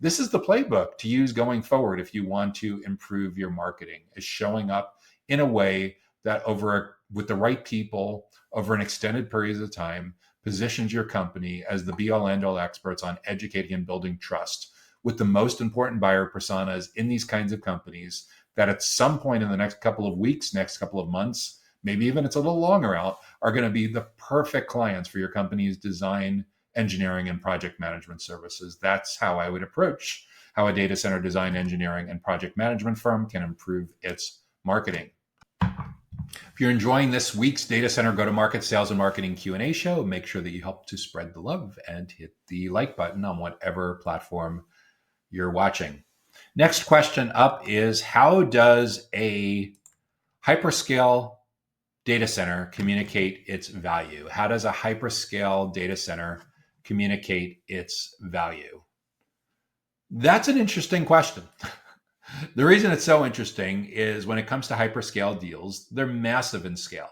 this is the playbook to use going forward if you want to improve your marketing, is showing up in a way that with the right people over an extended period of time positions your company as the be-all, end-all experts on educating and building trust with the most important buyer personas in these kinds of companies, that at some point in the next couple of weeks, next couple of months, maybe even it's a little longer out, are going to be the perfect clients for your company's design, engineering, and project management services. That's how I would approach how a data center design, engineering, and project management firm can improve its marketing. If you're enjoying this week's Data Center Go-to-Market Sales and Marketing Q&A show, make sure that you help to spread the love and hit the like button on whatever platform you're watching. Next question up is, how does a hyperscale data center communicate its value? How does a hyperscale data center communicate its value? That's an interesting question. The reason it's so interesting is when it comes to hyperscale deals, they're massive in scale.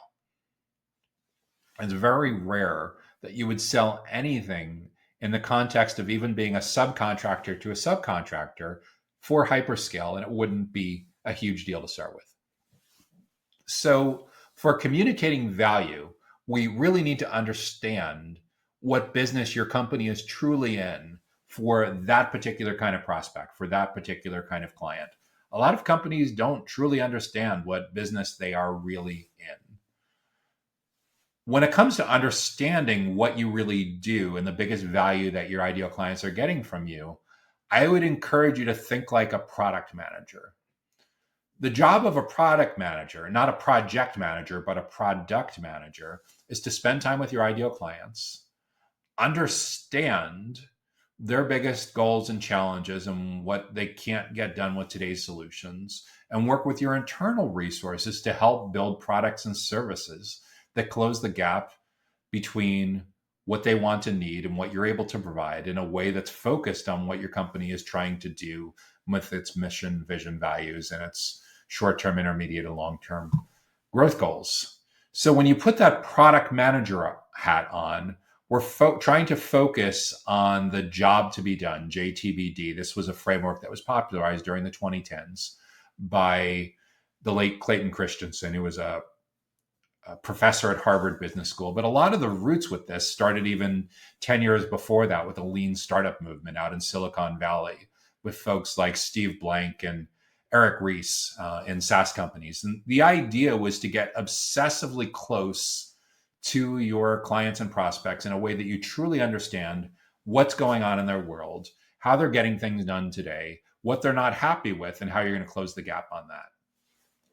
It's very rare that you would sell anything in the context of even being a subcontractor to a subcontractor for hyperscale, and it wouldn't be a huge deal to start with. So for communicating value, we really need to understand what business your company is truly in for that particular kind of prospect, for that particular kind of client. A lot of companies don't truly understand what business they are really in. When it comes to understanding what you really do and the biggest value that your ideal clients are getting from you, I would encourage you to think like a product manager. The job of a product manager, not a project manager, but a product manager, is to spend time with your ideal clients, understand their biggest goals and challenges and what they can't get done with today's solutions, and work with your internal resources to help build products and services that close the gap between what they want and need and what you're able to provide in a way that's focused on what your company is trying to do with its mission, vision, values, and its short-term, intermediate, and long-term growth goals. So when you put that product manager hat on, we're trying to focus on the job to be done, JTBD. This was a framework that was popularized during the 2010s by the late Clayton Christensen, who was a professor at Harvard Business School. But a lot of the roots with this started even 10 years before that with the lean startup movement out in Silicon Valley with folks like Steve Blank and Eric Ries in SaaS companies. And the idea was to get obsessively close to your clients and prospects in a way that you truly understand what's going on in their world, how they're getting things done today, what they're not happy with, and how you're going to close the gap on that.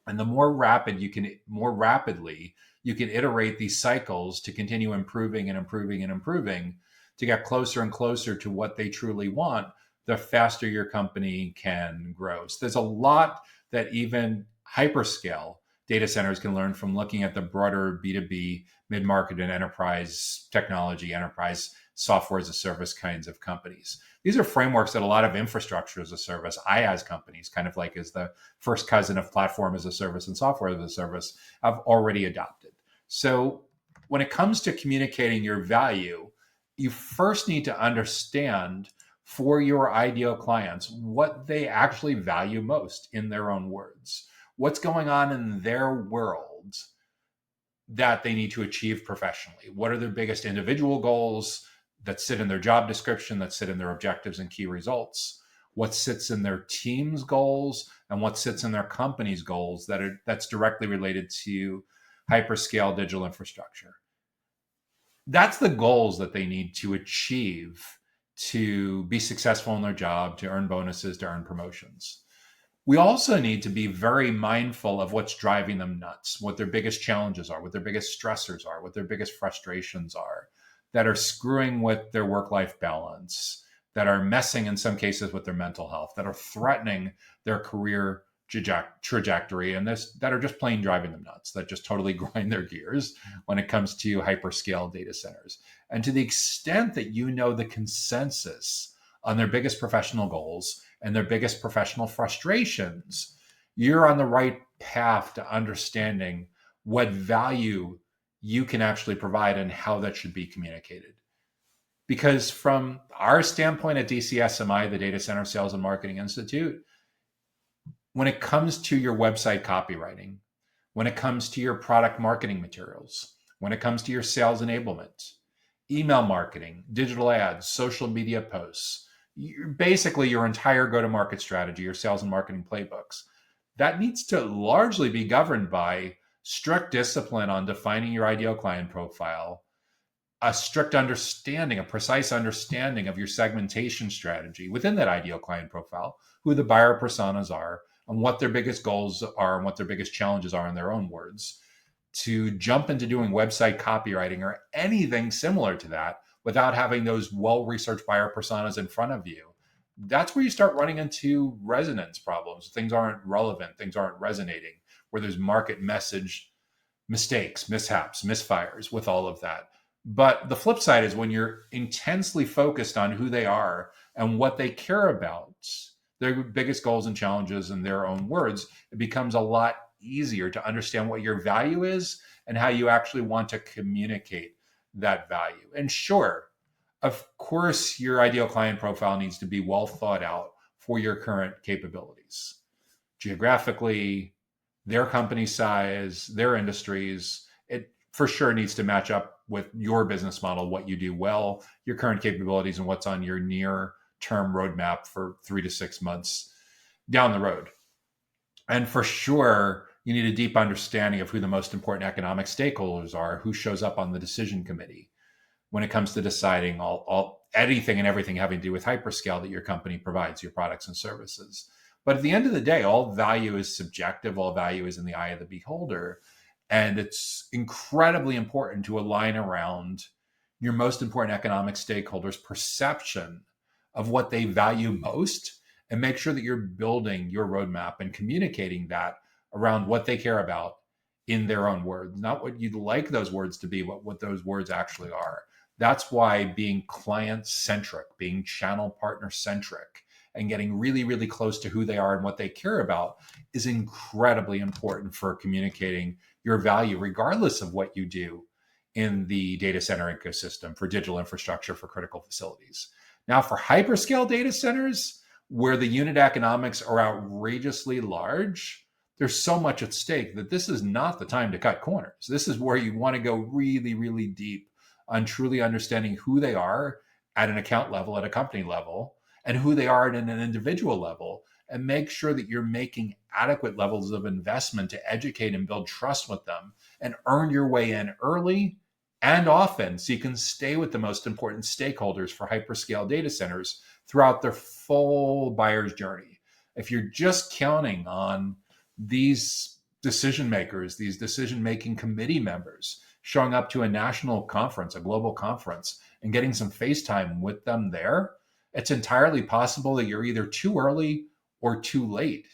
And the more rapidly you can iterate these cycles to continue improving and improving and improving to get closer and closer to what they truly want, the faster your company can grow. So there's a lot that even hyperscale data centers can learn from looking at the broader B2B, mid-market and enterprise technology, enterprise software as a service kinds of companies. These are frameworks that a lot of infrastructure as a service, IaaS companies, kind of like as the first cousin of platform as a service and software as a service, have already adopted. So when it comes to communicating your value, you first need to understand for your ideal clients what they actually value most in their own words. What's going on in their world that they need to achieve professionally? What are their biggest individual goals that sit in their job description, that sit in their objectives and key results? What sits in their team's goals and what sits in their company's goals that's directly related to hyperscale digital infrastructure? That's the goals that they need to achieve to be successful in their job, to earn bonuses, to earn promotions. We also need to be very mindful of what's driving them nuts, what their biggest challenges are, what their biggest stressors are, what their biggest frustrations are, that are screwing with their work-life balance, that are messing in some cases with their mental health, that are threatening their career trajectory, and that are just plain driving them nuts, that just totally grind their gears when it comes to hyperscale data centers. And to the extent that you know the consensus on their biggest professional goals and their biggest professional frustrations, you're on the right path to understanding what value you can actually provide and how that should be communicated. Because from our standpoint at DCSMI, the Data Center Sales and Marketing Institute, when it comes to your website copywriting, when it comes to your product marketing materials, when it comes to your sales enablement, email marketing, digital ads, social media posts, basically your entire go-to-market strategy, your sales and marketing playbooks, that needs to largely be governed by strict discipline on defining your ideal client profile, a strict understanding, a precise understanding of your segmentation strategy within that ideal client profile, who the buyer personas are, and what their biggest goals are and what their biggest challenges are in their own words. To jump into doing website copywriting or anything similar to that without having those well-researched buyer personas in front of you, that's where you start running into resonance problems. Things aren't relevant, things aren't resonating, where there's market message mistakes, mishaps, misfires with all of that. But the flip side is when you're intensely focused on who they are and what they care about, their biggest goals and challenges in their own words, it becomes a lot easier to understand what your value is and how you actually want to communicate that value. And sure, of course, your ideal client profile needs to be well thought out for your current capabilities. Geographically, their company size, their industries, it for sure needs to match up with your business model, what you do well, your current capabilities, and what's on your near-term roadmap for 3 to 6 months down the road. And for sure, you need a deep understanding of who the most important economic stakeholders are, who shows up on the decision committee when it comes to deciding anything and everything having to do with hyperscale that your company provides, your products and services. But at the end of the day, all value is subjective, all value is in the eye of the beholder. And it's incredibly important to align around your most important economic stakeholders' perception of what they value most and make sure that you're building your roadmap and communicating that around what they care about in their own words, not what you'd like those words to be, but what those words actually are. That's why being client-centric, being channel partner-centric, and getting really, really close to who they are and what they care about is incredibly important for communicating your value, regardless of what you do in the data center ecosystem for digital infrastructure for critical facilities. Now, for hyperscale data centers, where the unit economics are outrageously large, there's so much at stake that this is not the time to cut corners. This is where you want to go really, really deep on truly understanding who they are at an account level, at a company level, and who they are at an individual level, and make sure that you're making adequate levels of investment to educate and build trust with them and earn your way in early and often so you can stay with the most important stakeholders for hyperscale data centers throughout their full buyer's journey. If you're just counting on these decision makers, these decision-making committee members showing up to a national conference, a global conference, and getting some face time with them there, it's entirely possible that you're either too early or too late.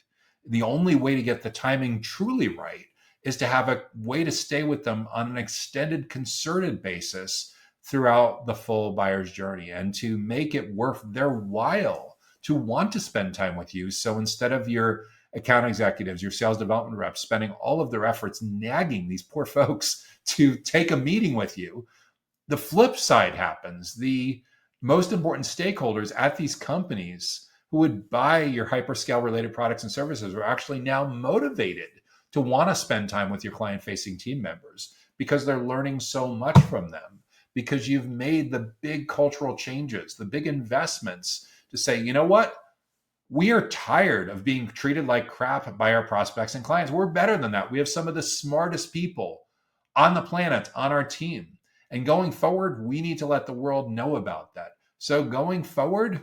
The only way to get the timing truly right is to have a way to stay with them on an extended, concerted basis throughout the full buyer's journey and to make it worth their while to want to spend time with you. So instead of your account executives, your sales development reps spending all of their efforts nagging these poor folks to take a meeting with you, the flip side happens. The most important stakeholders at these companies who would buy your hyperscale related products and services are actually now motivated to want to spend time with your client facing team members because they're learning so much from them, because you've made the big cultural changes, the big investments to say, you know what? We are tired of being treated like crap by our prospects and clients. We're better than that. We have some of the smartest people on the planet on our team. And going forward, we need to let the world know about that. So going forward,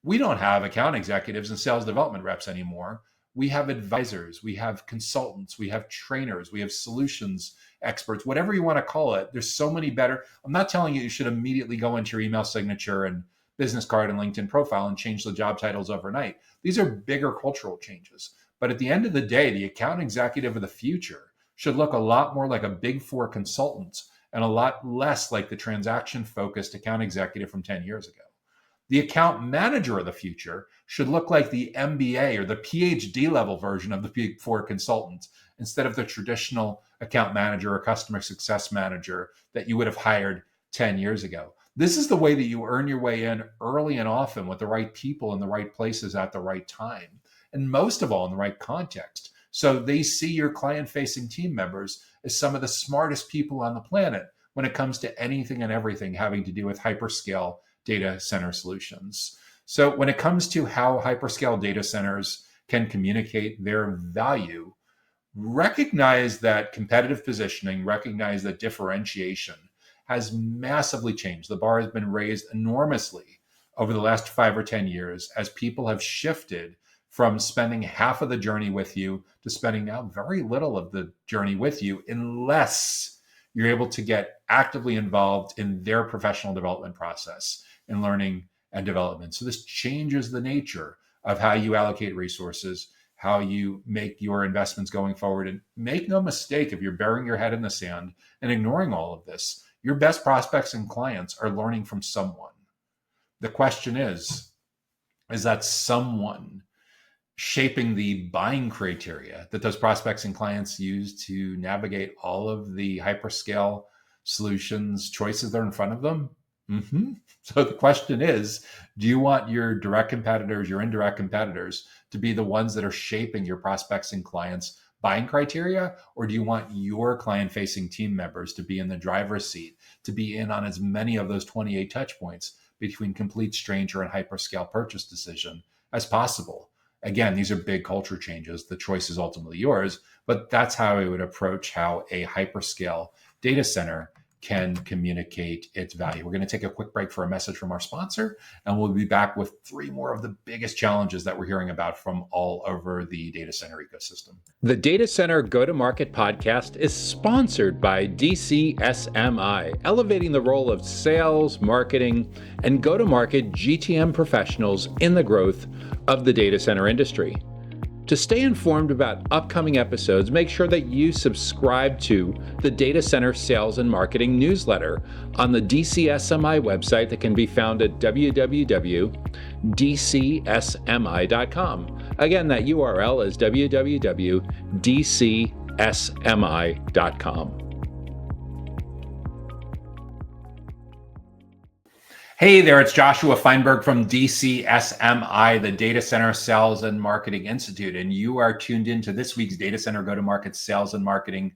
we don't have account executives and sales development reps anymore. We have advisors, we have consultants, we have trainers, we have solutions experts, whatever you want to call it. There's so many better. I'm not telling you should immediately go into your email signature and business card and LinkedIn profile and change the job titles overnight. These are bigger cultural changes. But at the end of the day, the account executive of the future should look a lot more like a big four consultant and a lot less like the transaction-focused account executive from 10 years ago. The account manager of the future should look like the MBA or the PhD level version of the Big Four consultant instead of the traditional account manager or customer success manager that you would have hired 10 years ago. This is the way that you earn your way in early and often with the right people in the right places at the right time, and most of all in the right context. So they see your client-facing team members as some of the smartest people on the planet when it comes to anything and everything having to do with hyperscale data center solutions. So when it comes to how hyperscale data centers can communicate their value, recognize that competitive positioning, recognize that differentiation has massively changed. The bar has been raised enormously over the last 5 or 10 years as people have shifted from spending half of the journey with you to spending now very little of the journey with you unless you're able to get actively involved in their professional development process in learning and development. So this changes the nature of how you allocate resources, how you make your investments going forward. And make no mistake, if you're burying your head in the sand and ignoring all of this, your best prospects and clients are learning from someone. The question is that someone shaping the buying criteria that those prospects and clients use to navigate all of the hyperscale solutions choices that are in front of them? So the question is, do you want your direct competitors, your indirect competitors, to be the ones that are shaping your prospects and clients' buying criteria? Or do you want your client-facing team members to be in the driver's seat, to be in on as many of those 28 touch points between complete stranger and hyperscale purchase decision as possible? Again, these are big culture changes. The choice is ultimately yours, but that's how I would approach how a hyperscale data center can communicate its value. We're going to take a quick break for a message from our sponsor, and we'll be back with 3 more of the biggest challenges that we're hearing about from all over the data center ecosystem. The Data Center Go-to-Market podcast is sponsored by DCSMI, elevating the role of sales, marketing, and go-to-market GTM professionals in the growth of the data center industry. To stay informed about upcoming episodes, make sure that you subscribe to the Data Center Sales and Marketing newsletter on the DCSMI website that can be found at www.dcsmi.com. Again, that URL is www.dcsmi.com. Hey there, it's Joshua Feinberg from DCSMI, the Data Center Sales and Marketing Institute, and you are tuned into this week's Data Center Go-to-Market Sales and Marketing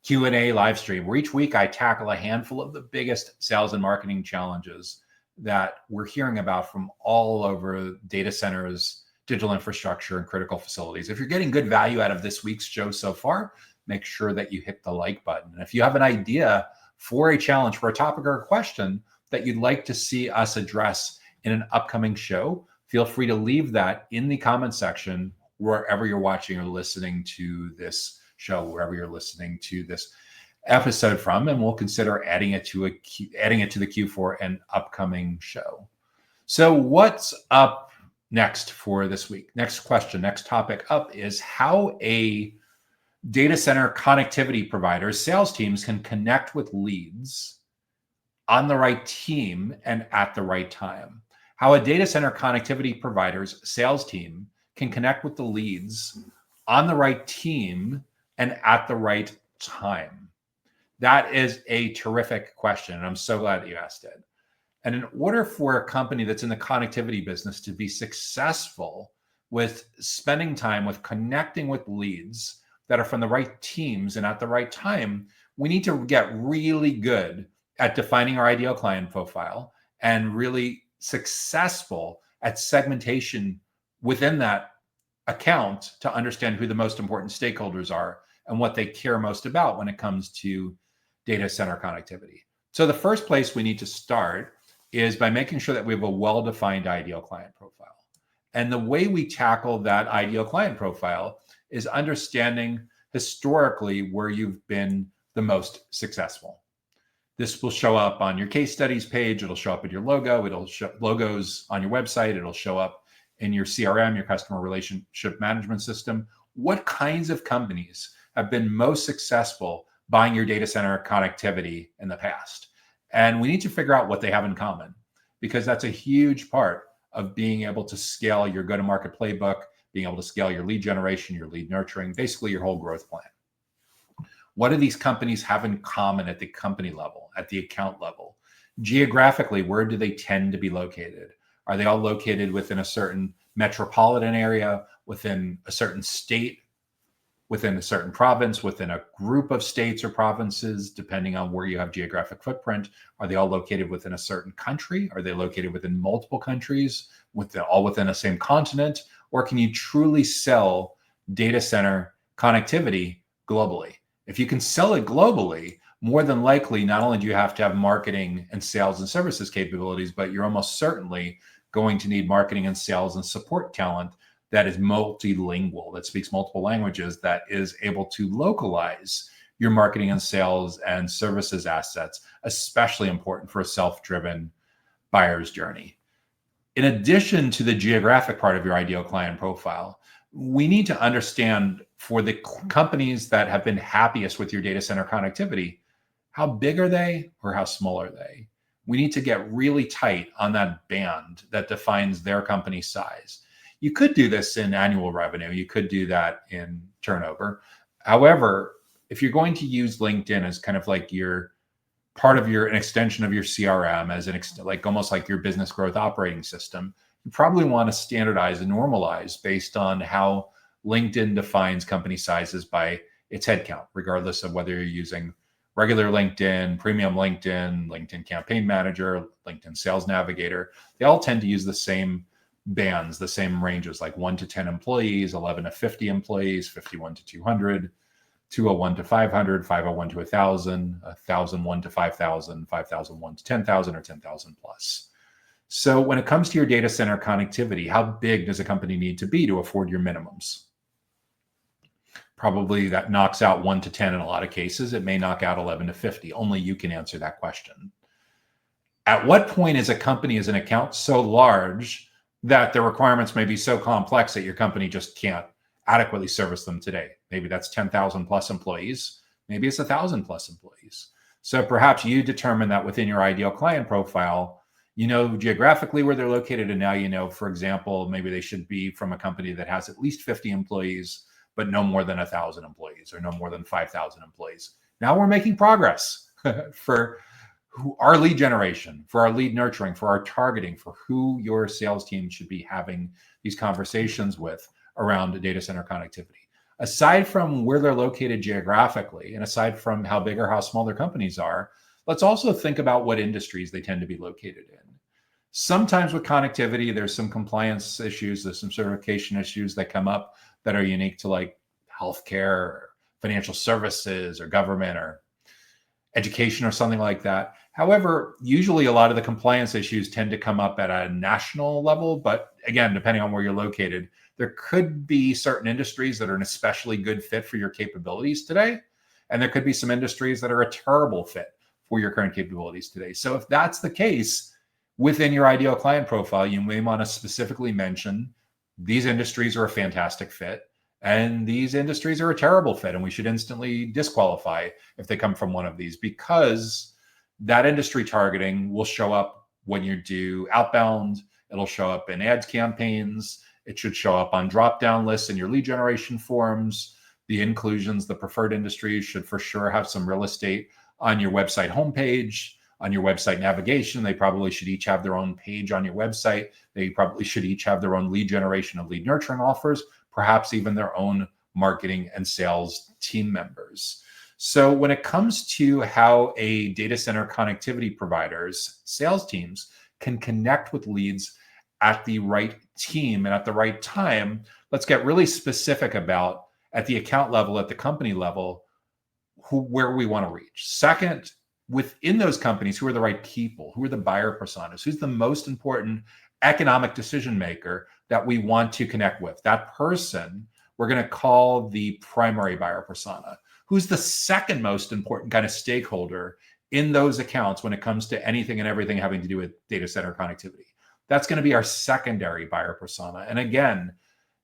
Q&A live stream, where each week I tackle a handful of the biggest sales and marketing challenges that we're hearing about from all over data centers, digital infrastructure, and critical facilities. If you're getting good value out of this week's show so far, make sure that you hit the like button. And if you have an idea for a challenge, for a topic or a question that you'd like to see us address in an upcoming show, feel free to leave that in the comment section wherever you're watching or listening to this show, wherever you're listening to this episode from, and we'll consider adding it to the queue for an upcoming show. So what's up next for this week? Next question, next topic up is how a data center connectivity providers, sales teams can connect with leads on the right team and at the right time. How a data center connectivity provider's sales team can connect with the leads on the right team and at the right time. That is a terrific question, and I'm so glad that you asked it. And in order for a company that's in the connectivity business to be successful with spending time with connecting with leads that are from the right teams and at the right time, we need to get really good at defining our ideal client profile and really successful at segmentation within that account to understand who the most important stakeholders are and what they care most about when it comes to data center connectivity. So the first place we need to start is by making sure that we have a well-defined ideal client profile. And the way we tackle that ideal client profile is understanding historically where you've been the most successful. This will show up on your case studies page. It'll show up in your logo. It'll show logos on your website. It'll show up in your CRM, your customer relationship management system. What kinds of companies have been most successful buying your data center connectivity in the past? And we need to figure out what they have in common, because that's a huge part of being able to scale your go-to-market playbook, being able to scale your lead generation, your lead nurturing, basically your whole growth plan. What do these companies have in common at the company level, at the account level? Geographically, where do they tend to be located? Are they all located within a certain metropolitan area, within a certain state, within a certain province, within a group of states or provinces, depending on where you have geographic footprint? Are they all located within a certain country? Are they located within multiple countries, all within the same continent? Or can you truly sell data center connectivity globally? If you can sell it globally, more than likely, not only do you have to have marketing and sales and services capabilities, but you're almost certainly going to need marketing and sales and support talent that is multilingual, that speaks multiple languages, that is able to localize your marketing and sales and services assets, especially important for a self-driven buyer's journey. In addition to the geographic part of your ideal client profile, we need to understand, for the companies that have been happiest with your data center connectivity, how big are they or how small are they? We need to get really tight on that band that defines their company size. You could do this in annual revenue. You could do that in turnover. However, if you're going to use LinkedIn as kind of like your part of an extension of your CRM, as like almost like your business growth operating system, you probably want to standardize and normalize based on how LinkedIn defines company sizes by its headcount, regardless of whether you're using regular LinkedIn, premium LinkedIn, LinkedIn Campaign Manager, LinkedIn Sales Navigator. They all tend to use the same bands, the same ranges, like 1 to 10 employees, 11 to 50 employees, 51 to 200, 201 to 500, 501 to 1,000, 1,001 to 5,000, 5,001 to 10,000, or 10,000 plus. So when it comes to your data center connectivity, how big does a company need to be to afford your minimums? Probably that knocks out 1 to 10 in a lot of cases. It may knock out 11 to 50. Only you can answer that question. At what point is a company, as an account, so large that the requirements may be so complex that your company just can't adequately service them today? Maybe that's 10,000 plus employees. Maybe it's 1,000 plus employees. So perhaps you determine that within your ideal client profile, you know geographically where they're located, and now you know, for example, maybe they should be from a company that has at least 50 employees, but no more than 1,000 employees, or no more than 5,000 employees. Now we're making progress for our lead generation, for our lead nurturing, for our targeting, for who your sales team should be having these conversations with around data center connectivity. Aside from where they're located geographically, and aside from how big or how small their companies are, let's also think about what industries they tend to be located in. Sometimes with connectivity, there's some compliance issues, there's some certification issues that come up that are unique to like healthcare or financial services or government or education or something like that. However, usually a lot of the compliance issues tend to come up at a national level. But again, depending on where you're located, there could be certain industries that are an especially good fit for your capabilities today. And there could be some industries that are a terrible fit for your current capabilities today. So if that's the case, within your ideal client profile, you may want to specifically mention these industries are a fantastic fit. And these industries are a terrible fit, and we should instantly disqualify if they come from one of these, because that industry targeting will show up when you do outbound. It'll show up in ads campaigns. It should show up on drop-down lists in your lead generation forms. The inclusions, the preferred industries should for sure have some real estate on your website homepage, on your website navigation. They probably should each have their own page on your website. They probably should each have their own lead generation and lead nurturing offers, perhaps even their own marketing and sales team members. So when it comes to how a data center connectivity provider's sales teams can connect with leads at the right team and at the right time, let's get really specific about, at the account level, at the company level, where we want to reach. Second, within those companies, who are the right people? Who are the buyer personas? Who's the most important economic decision maker that we want to connect with? That person we're going to call the primary buyer persona. Who's the second most important kind of stakeholder in those accounts when it comes to anything and everything having to do with data center connectivity? That's going to be our secondary buyer persona. And again,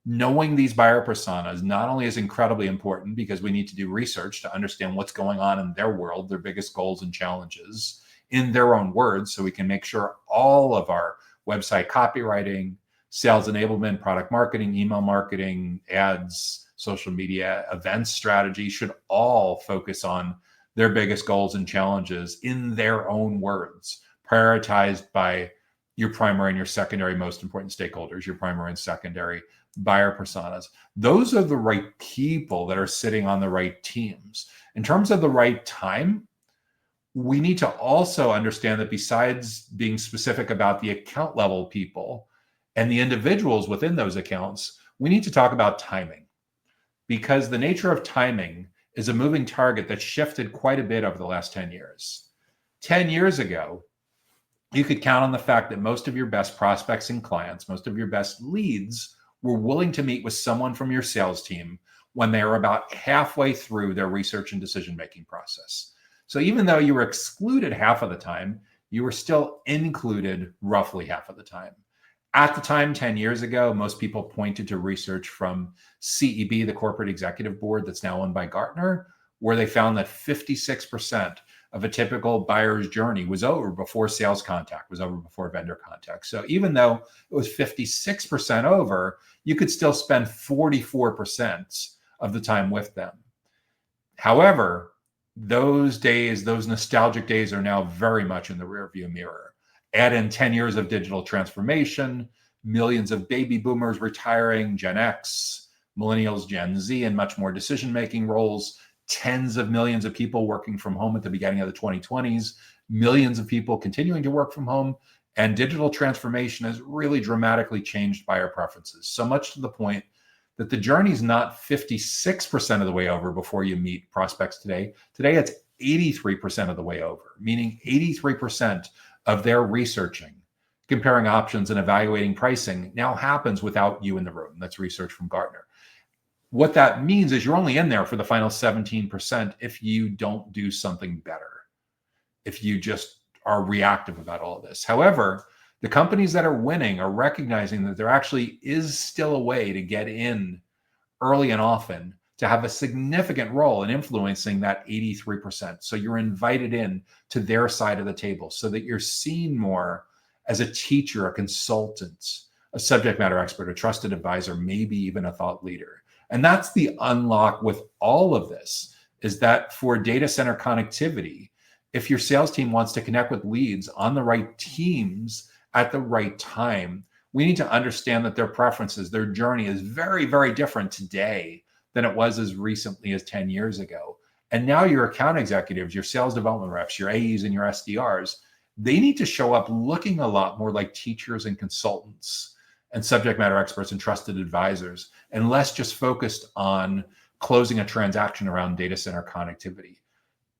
knowing these buyer personas not only is incredibly important because we need to do research to understand what's going on in their world, their biggest goals and challenges in their own words, so we can make sure all of our website copywriting, sales enablement, product marketing, email marketing, ads, social media, events strategy should all focus on their biggest goals and challenges in their own words, prioritized by your primary and your secondary most important stakeholders, your primary and secondary buyer personas. Those are the right people that are sitting on the right teams. In terms of the right time, we need to also understand that besides being specific about the account level people and the individuals within those accounts, we need to talk about timing, because the nature of timing is a moving target that shifted quite a bit over the last 10 years. 10 years ago, you could count on the fact that most of your best prospects and clients, most of your best leads, were willing to meet with someone from your sales team when they were about halfway through their research and decision-making process. So even though you were excluded half of the time, you were still included roughly half of the time. At the time, 10 years ago, most people pointed to research from CEB, the Corporate Executive Board that's now owned by Gartner, where they found that 56% of a typical buyer's journey was over before sales contact, was over before vendor contact. So even though it was 56% over, you could still spend 44% of the time with them. However, those days, those nostalgic days, are now very much in the rearview mirror. Add in 10 years of digital transformation, millions of baby boomers retiring, Gen X, millennials, Gen Z, and much more decision-making roles, tens of millions of people working from home at the beginning of the 2020s, millions of people continuing to work from home, and digital transformation has really dramatically changed buyer preferences, so much to the point that the journey is not 56% of the way over before you meet prospects today. Today, it's 83% of the way over, meaning 83% of their researching, comparing options and evaluating pricing now happens without you in the room. That's research from Gartner. What that means is you're only in there for the final 17% if you don't do something better, if you just are reactive about all of this. However, the companies that are winning are recognizing that there actually is still a way to get in early and often to have a significant role in influencing that 83%. So you're invited in to their side of the table so that you're seen more as a teacher, a consultant, a subject matter expert, a trusted advisor, maybe even a thought leader. And that's the unlock with all of this, is that for data center connectivity, if your sales team wants to connect with leads on the right teams at the right time, we need to understand that their preferences, their journey is very, very different today than it was as recently as 10 years ago. And now your account executives, your sales development reps, your AEs and your SDRs, they need to show up looking a lot more like teachers and consultants and subject matter experts and trusted advisors, and less just focused on closing a transaction around data center connectivity.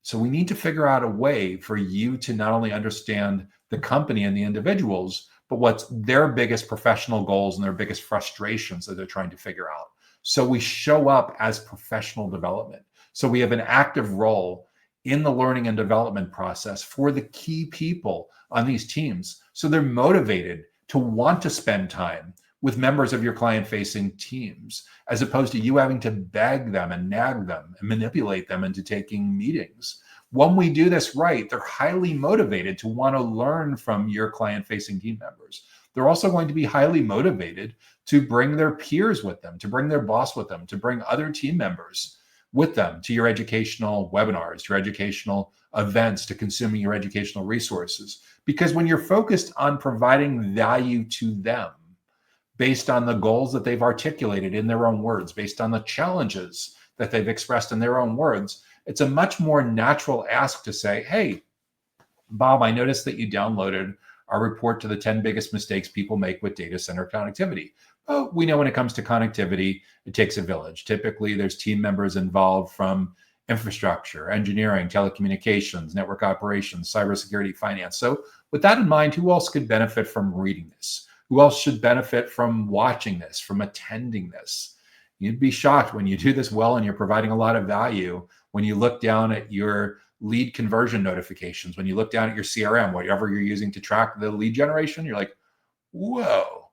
So we need to figure out a way for you to not only understand the company and the individuals, but what's their biggest professional goals and their biggest frustrations that they're trying to figure out. So we show up as professional development. So we have an active role in the learning and development process for the key people on these teams. So they're motivated to want to spend time with members of your client-facing teams, as opposed to you having to beg them and nag them and manipulate them into taking meetings. When we do this right, they're highly motivated to want to learn from your client-facing team members. They're also going to be highly motivated to bring their peers with them, to bring their boss with them, to bring other team members with them to your educational webinars, your educational events, to consuming your educational resources. Because when you're focused on providing value to them based on the goals that they've articulated in their own words, based on the challenges that they've expressed in their own words, it's a much more natural ask to say, hey, Bob, I noticed that you downloaded our report to the 10 biggest mistakes people make with data center connectivity. Oh, we know when it comes to connectivity, it takes a village. Typically, there's team members involved from infrastructure, engineering, telecommunications, network operations, cybersecurity, finance. So with that in mind, who else could benefit from reading this? Who else should benefit from watching this, from attending this? You'd be shocked when you do this well and you're providing a lot of value. When you look down at your lead conversion notifications, when you look down at your CRM, whatever you're using to track the lead generation, you're like, whoa,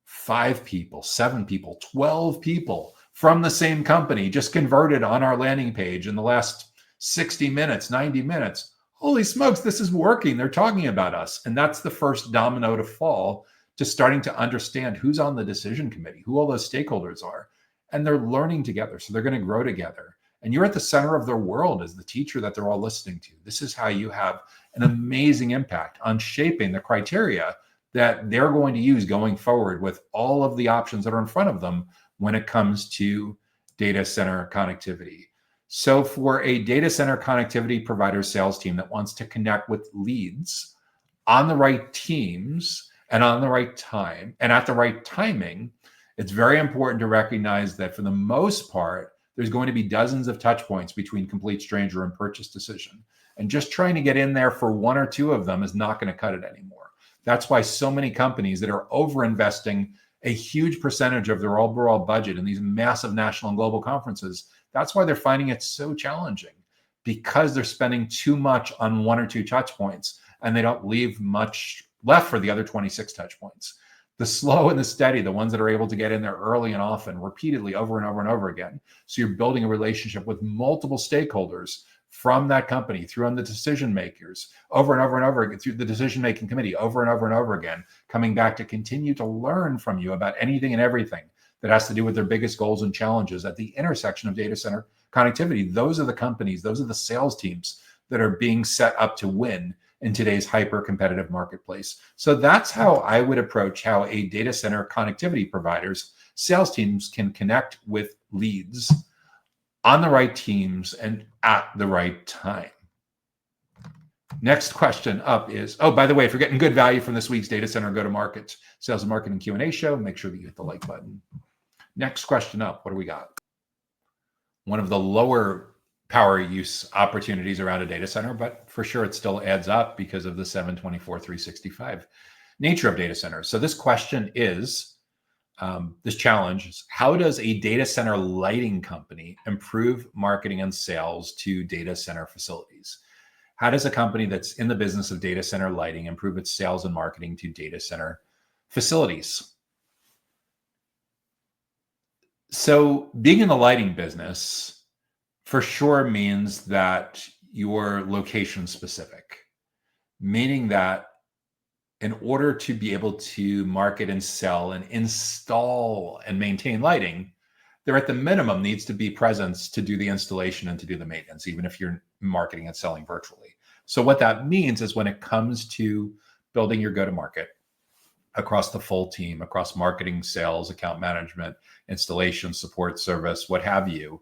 5 people, 7 people, 12 people from the same company just converted on our landing page in the last 60 minutes, 90 minutes. Holy smokes, this is working. They're talking about us. And that's the first domino to fall to starting to understand who's on the decision committee, who all those stakeholders are. And they're learning together. So they're going to grow together. And you're at the center of their world as the teacher that they're all listening to. This is how you have an amazing impact on shaping the criteria that they're going to use going forward with all of the options that are in front of them when it comes to data center connectivity. So for a data center connectivity provider sales team that wants to connect with leads on the right teams and on the right time and at the right timing, it's very important to recognize that for the most part, there's going to be dozens of touch points between complete stranger and purchase decision. And just trying to get in there for 1 or 2 of them is not going to cut it anymore. That's why so many companies that are over-investing a huge percentage of their overall budget in these massive national and global conferences, that's why they're finding it so challenging, because they're spending too much on 1 or 2 touch points and they don't leave much left for the other 26 touch points. The slow and the steady, the ones that are able to get in there early and often, repeatedly, over and over and over again. So you're building a relationship with multiple stakeholders from that company, through on the decision makers, over and over and over again, through the decision-making committee, over and over and over again, coming back to continue to learn from you about anything and everything that has to do with their biggest goals and challenges at the intersection of data center connectivity. Those are the companies, those are the sales teams that are being set up to win in today's hyper-competitive marketplace. So that's how I would approach how a data center connectivity provider's sales teams can connect with leads on the right teams and at the right time. Next question up is, oh, by the way, if you're getting good value from this week's Data Center Go-to-Market Sales and Marketing Q&A show, make sure that you hit the like button. Next question up, what do we got? One of the lower power use opportunities around a data center, but for sure it still adds up because of the 724/365 nature of data centers. So this question is, this challenge is, how does a data center lighting company improve marketing and sales to data center facilities? How does a company that's in the business of data center lighting improve its sales and marketing to data center facilities? So being in the lighting business for sure means that you're location specific, meaning that in order to be able to market and sell and install and maintain lighting, there at the minimum needs to be presence to do the installation and to do the maintenance, even if you're marketing and selling virtually. So what that means is when it comes to building your go-to-market across the full team, across marketing, sales, account management, installation, support, service, what have you,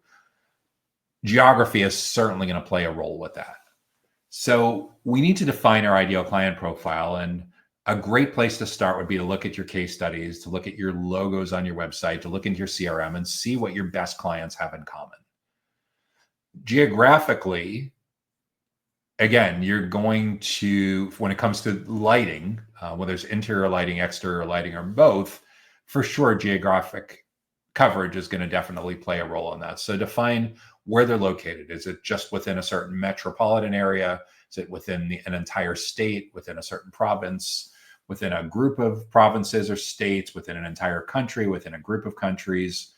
geography is certainly going to play a role with that. So we need to define our ideal client profile, and a great place to start would be to look at your case studies, to look at your logos on your website, to look into your CRM and see what your best clients have in common. Geographically, again, you're going to, when it comes to lighting, whether it's interior lighting, exterior lighting, or both, for sure, geographic coverage is going to definitely play a role in that. So define where they're located. Is it just within a certain metropolitan area? Is it within an entire state, within a certain province? within a group of provinces or states, within an entire country, within a group of countries.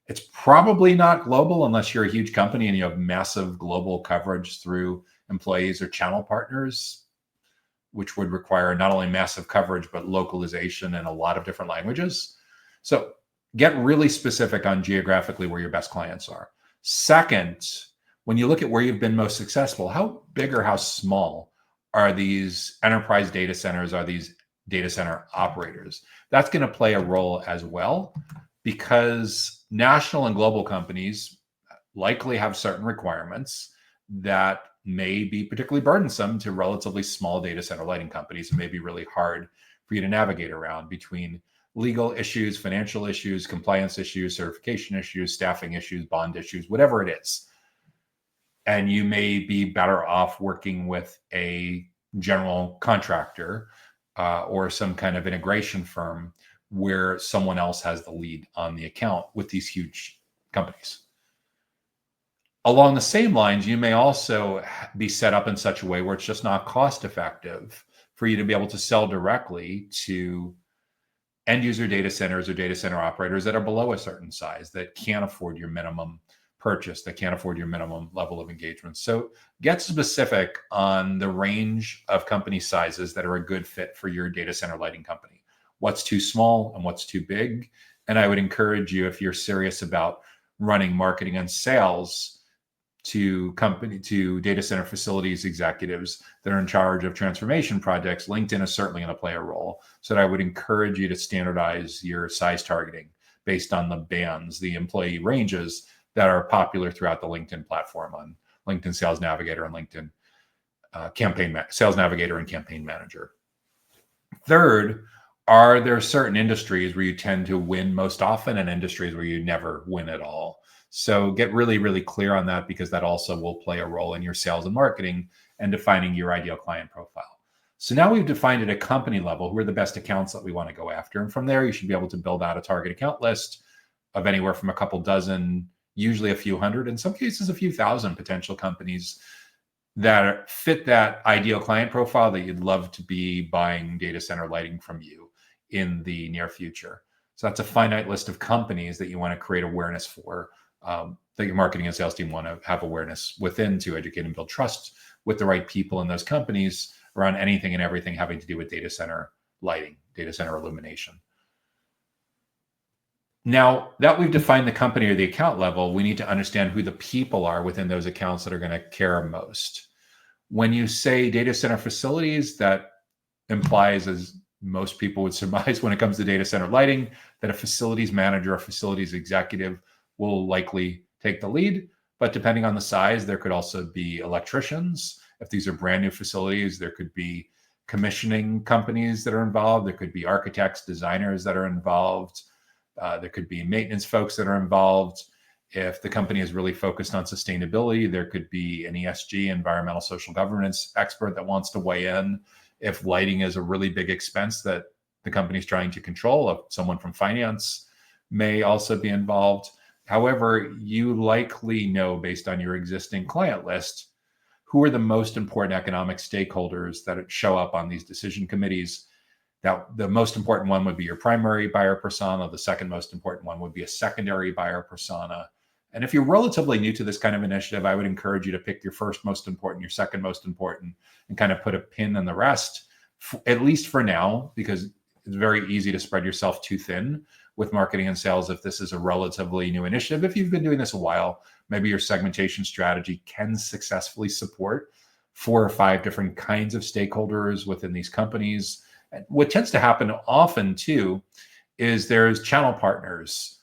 It's probably not global unless you're a huge company and you have massive global coverage through employees or channel partners, which would require not only massive coverage, but localization in a lot of different languages. So get really specific on geographically where your best clients are. Second, when you look at where you've been most successful, how big or how small are these enterprise data centers, are these data center operators? That's going to play a role as well, because national and global companies likely have certain requirements that may be particularly burdensome to relatively small data center lighting companies and may be really hard for you to navigate around between legal issues, financial issues, compliance issues, certification issues, staffing issues, bond issues, whatever it is. And you may be better off working with a general contractor or some kind of integration firm where someone else has the lead on the account with these huge companies. Along the same lines, you may also be set up in such a way where it's just not cost effective for you to be able to sell directly to end user data centers or data center operators that are below a certain size, that can't afford your minimum purchase, that can't afford your minimum level of engagement. So get specific on the range of company sizes that are a good fit for your data center lighting company. What's too small and what's too big. And I would encourage you, if you're serious about running marketing and sales to data center facilities executives that are in charge of transformation projects, LinkedIn is certainly going to play a role. So I would encourage you to standardize your size targeting based on the bands, the employee ranges that are popular throughout the LinkedIn platform, on LinkedIn Sales Navigator and LinkedIn Sales Navigator and Campaign Manager. Third, are there certain industries where you tend to win most often and industries where you never win at all? So get really, really clear on that, because that also will play a role in your sales and marketing and defining your ideal client profile. So now we've defined at a company level who are the best accounts that we want to go after. And from there, you should be able to build out a target account list of anywhere from a couple dozen, usually a few hundred, in some cases, a few thousand potential companies that fit that ideal client profile that you'd love to be buying data center lighting from you in the near future. So that's a finite list of companies that you want to create awareness for, that your marketing and sales team want to have awareness within to educate and build trust with the right people in those companies around anything and everything having to do with data center lighting, data center illumination. Now that we've defined the company or the account level, we need to understand who the people are within those accounts that are going to care most. When you say data center facilities, that implies, as most people would surmise when it comes to data center lighting, that a facilities manager or facilities executive will likely take the lead. But depending on the size, there could also be electricians. If these are brand new facilities, there could be commissioning companies that are involved. There could be architects, designers that are involved. There could be maintenance folks that are involved. If the company is really focused on sustainability, there could be an ESG, environmental social governance expert that wants to weigh in. If lighting is a really big expense that the company is trying to control, someone from finance may also be involved. However, you likely know, based on your existing client list, who are the most important economic stakeholders that show up on these decision committees. Now, the most important one would be your primary buyer persona. The second most important one would be a secondary buyer persona. And if you're relatively new to this kind of initiative, I would encourage you to pick your first most important, your second most important, and kind of put a pin in the rest, at least for now, because it's very easy to spread yourself too thin with marketing and sales if this is a relatively new initiative. If you've been doing this a while, maybe your segmentation strategy can successfully support 4 or 5 different kinds of stakeholders within these companies. And what tends to happen often too is there's channel partners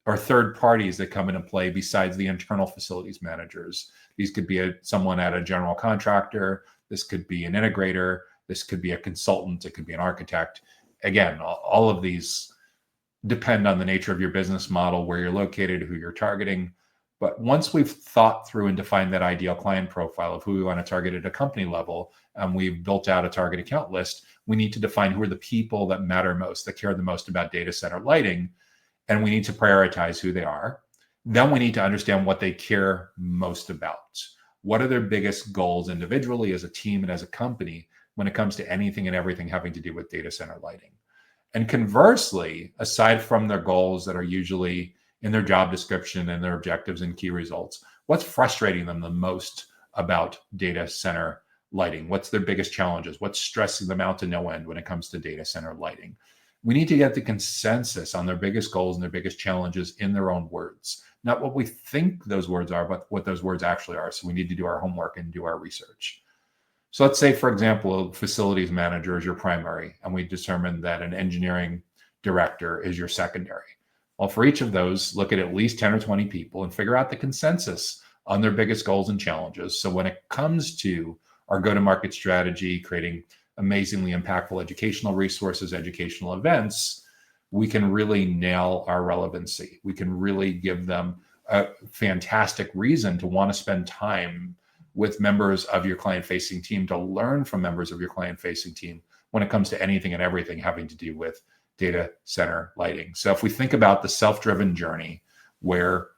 or third parties that come into play besides the internal facilities managers. These could be someone at a general contractor. This could be an integrator. This could be a consultant. It could be an architect. Again, all of these depend on the nature of your business model, where you're located, who you're targeting. But once we've thought through and defined that ideal client profile of who we want to target at a company level, and we've built out a target account list, we need to define who are the people that matter most, that care the most about data center lighting, and we need to prioritize who they are. Then we need to understand what they care most about. What are their biggest goals individually, as a team, and as a company when it comes to anything and everything having to do with data center lighting. And conversely, aside from their goals that are usually in their job description and their objectives and key results, what's frustrating them the most about data center lighting? What's their biggest challenges? What's stressing them out to no end when it comes to data center lighting? We need to get the consensus on their biggest goals and their biggest challenges in their own words, not what we think those words are, but what those words actually are. So we need to do our homework and do our research. So let's say, for example, a facilities manager is your primary, and we determined that an engineering director is your secondary. Well, for each of those, look at least 10 or 20 people and figure out the consensus on their biggest goals and challenges. So when it comes to our go-to-market strategy, creating amazingly impactful educational resources, educational events, we can really nail our relevancy. We can really give them a fantastic reason to want to spend time with members of your client-facing team, to learn from members of your client-facing team when it comes to anything and everything having to do with data center lighting. So if we think about the self-driven journey, where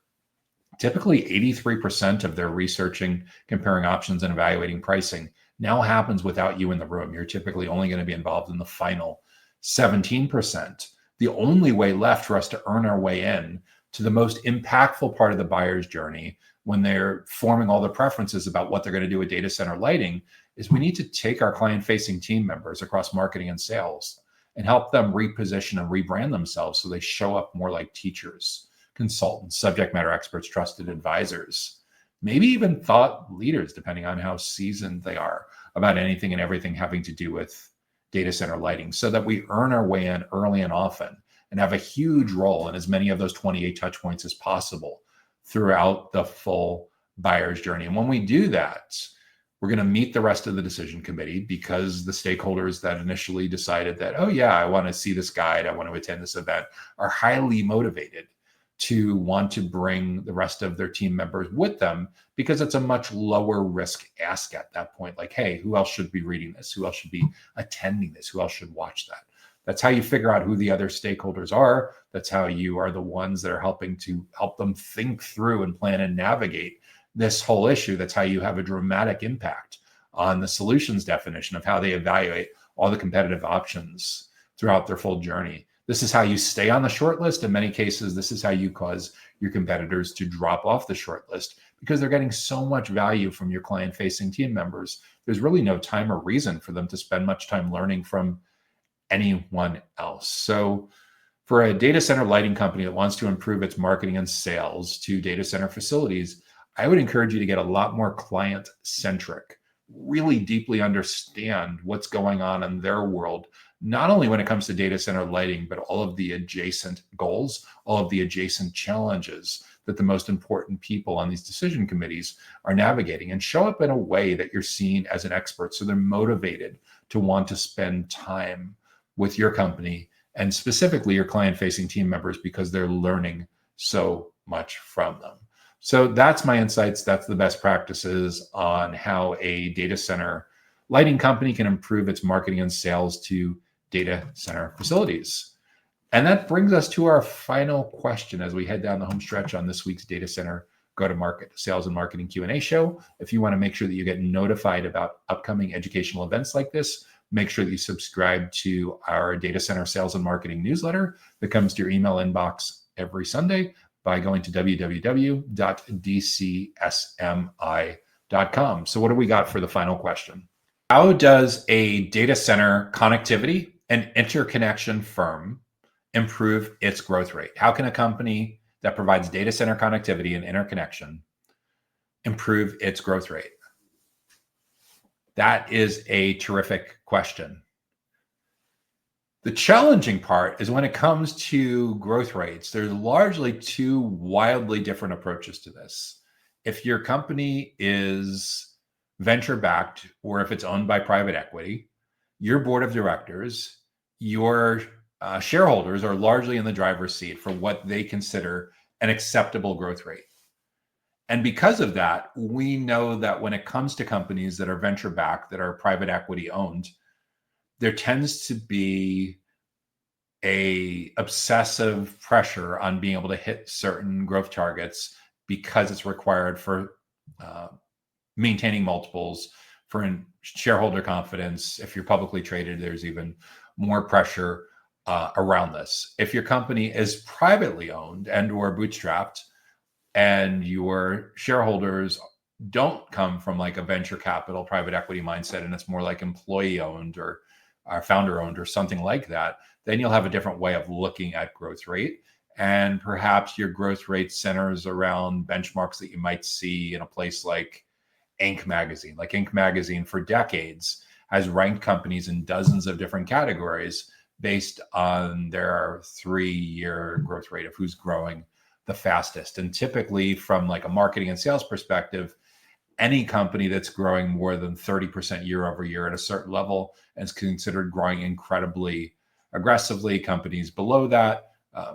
typically 83% of their researching, comparing options, and evaluating pricing now happens without you in the room. You're typically only going to be involved in the final 17%. The only way left for us to earn our way in to the most impactful part of the buyer's journey, when they're forming all their preferences about what they're going to do with data center lighting, is we need to take our client-facing team members across marketing and sales and help them reposition and rebrand themselves so they show up more like teachers, consultants, subject matter experts, trusted advisors, maybe even thought leaders, depending on how seasoned they are about anything and everything having to do with data center lighting, so that we earn our way in early and often and have a huge role in as many of those 28 touch points as possible throughout the full buyer's journey. And when we do that, we're going to meet the rest of the decision committee, because the stakeholders that initially decided that, oh yeah, I want to see this guide, I want to attend this event, are highly motivated to want to bring the rest of their team members with them, because it's a much lower risk ask at that point. Like, hey, who else should be reading this? Who else should be attending this? Who else should watch that? That's how you figure out who the other stakeholders are. That's how you are the ones that are helping to help them think through and plan and navigate this whole issue. That's how you have a dramatic impact on the solutions definition of how they evaluate all the competitive options throughout their full journey. This is how you stay on the short list. In many cases, this is how you cause your competitors to drop off the short list, because they're getting so much value from your client-facing team members. There's really no time or reason for them to spend much time learning from anyone else. So for a data center lighting company that wants to improve its marketing and sales to data center facilities, I would encourage you to get a lot more client-centric, really deeply understand what's going on in their world, not only when it comes to data center lighting, but all of the adjacent goals, all of the adjacent challenges that the most important people on these decision committees are navigating, and show up in a way that you're seen as an expert, so they're motivated to want to spend time with your company, and specifically your client-facing team members, because they're learning so much from them. So that's my insights. That's the best practices on how a data center lighting company can improve its marketing and sales to data center facilities. And that brings us to our final question as we head down the home stretch on this week's Data Center Go-to-Market Sales and Marketing Q&A show. If you want to make sure that you get notified about upcoming educational events like this, make sure that you subscribe to our Data Center Sales and Marketing newsletter that comes to your email inbox every Sunday by going to www.dcsmi.com. So what do we got for the final question? How does a data center connectivity and interconnection firm improve its growth rate? How can a company that provides data center connectivity and interconnection improve its growth rate? That is a terrific question. The challenging part is when it comes to growth rates, there's largely two wildly different approaches to this. If your company is venture-backed, or if it's owned by private equity, your board of directors, your shareholders are largely in the driver's seat for what they consider an acceptable growth rate. And because of that, we know that when it comes to companies that are venture-backed, that are private equity owned, there tends to be a obsessive pressure on being able to hit certain growth targets, because it's required for maintaining multiples, shareholder confidence. If you're publicly traded, there's even more pressure around this. If your company is privately owned and or bootstrapped, and your shareholders don't come from like a venture capital private equity mindset, and it's more like employee owned or founder owned or something like that, then you'll have a different way of looking at growth rate. And perhaps your growth rate centers around benchmarks that you might see in a place like Inc. magazine. Like Inc. magazine for decades has ranked companies in dozens of different categories based on their 3-year growth rate of who's growing the fastest. And typically from like a marketing and sales perspective, any company that's growing more than 30% year over year at a certain level is considered growing incredibly aggressively. Companies below that,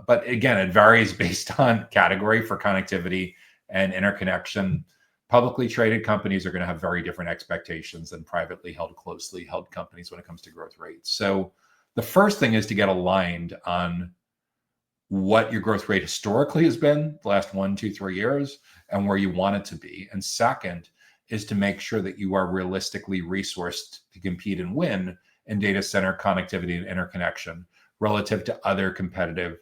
but again, it varies based on category. For connectivity and interconnection, publicly traded companies are going to have very different expectations than privately held, closely held companies when it comes to growth rates. So the first thing is to get aligned on what your growth rate historically has been the last 1, 2, 3 years and where you want it to be. And second is to make sure that you are realistically resourced to compete and win in data center connectivity and interconnection relative to other competitive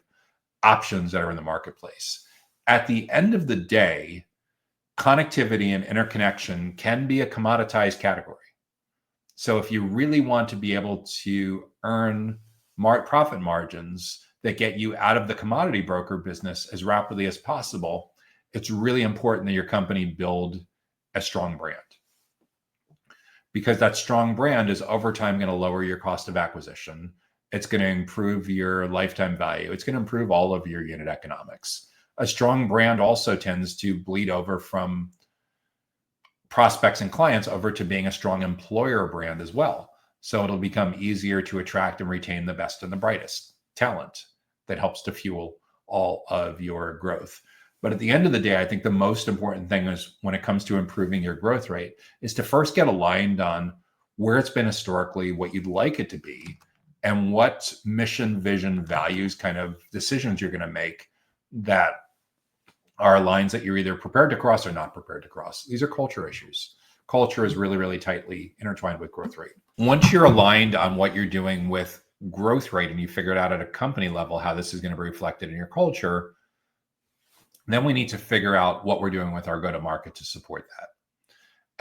options that are in the marketplace. At the end of the day, connectivity and interconnection can be a commoditized category. So if you really want to be able to earn profit margins that get you out of the commodity broker business as rapidly as possible, it's really important that your company build a strong brand, because that strong brand is over time going to lower your cost of acquisition. It's going to improve your lifetime value. It's going to improve all of your unit economics. A strong brand also tends to bleed over from prospects and clients over to being a strong employer brand as well. So it'll become easier to attract and retain the best and the brightest talent that helps to fuel all of your growth. But at the end of the day, I think the most important thing is when it comes to improving your growth rate is to first get aligned on where it's been historically, what you'd like it to be, and what mission, vision, values kind of decisions you're going to make that are lines that you're either prepared to cross or not prepared to cross. These are culture issues. Culture is really, really tightly intertwined with growth rate. Once you're aligned on what you're doing with growth rate and you figured out at a company level how this is going to be reflected in your culture, then we need to figure out what we're doing with our go-to-market to support that.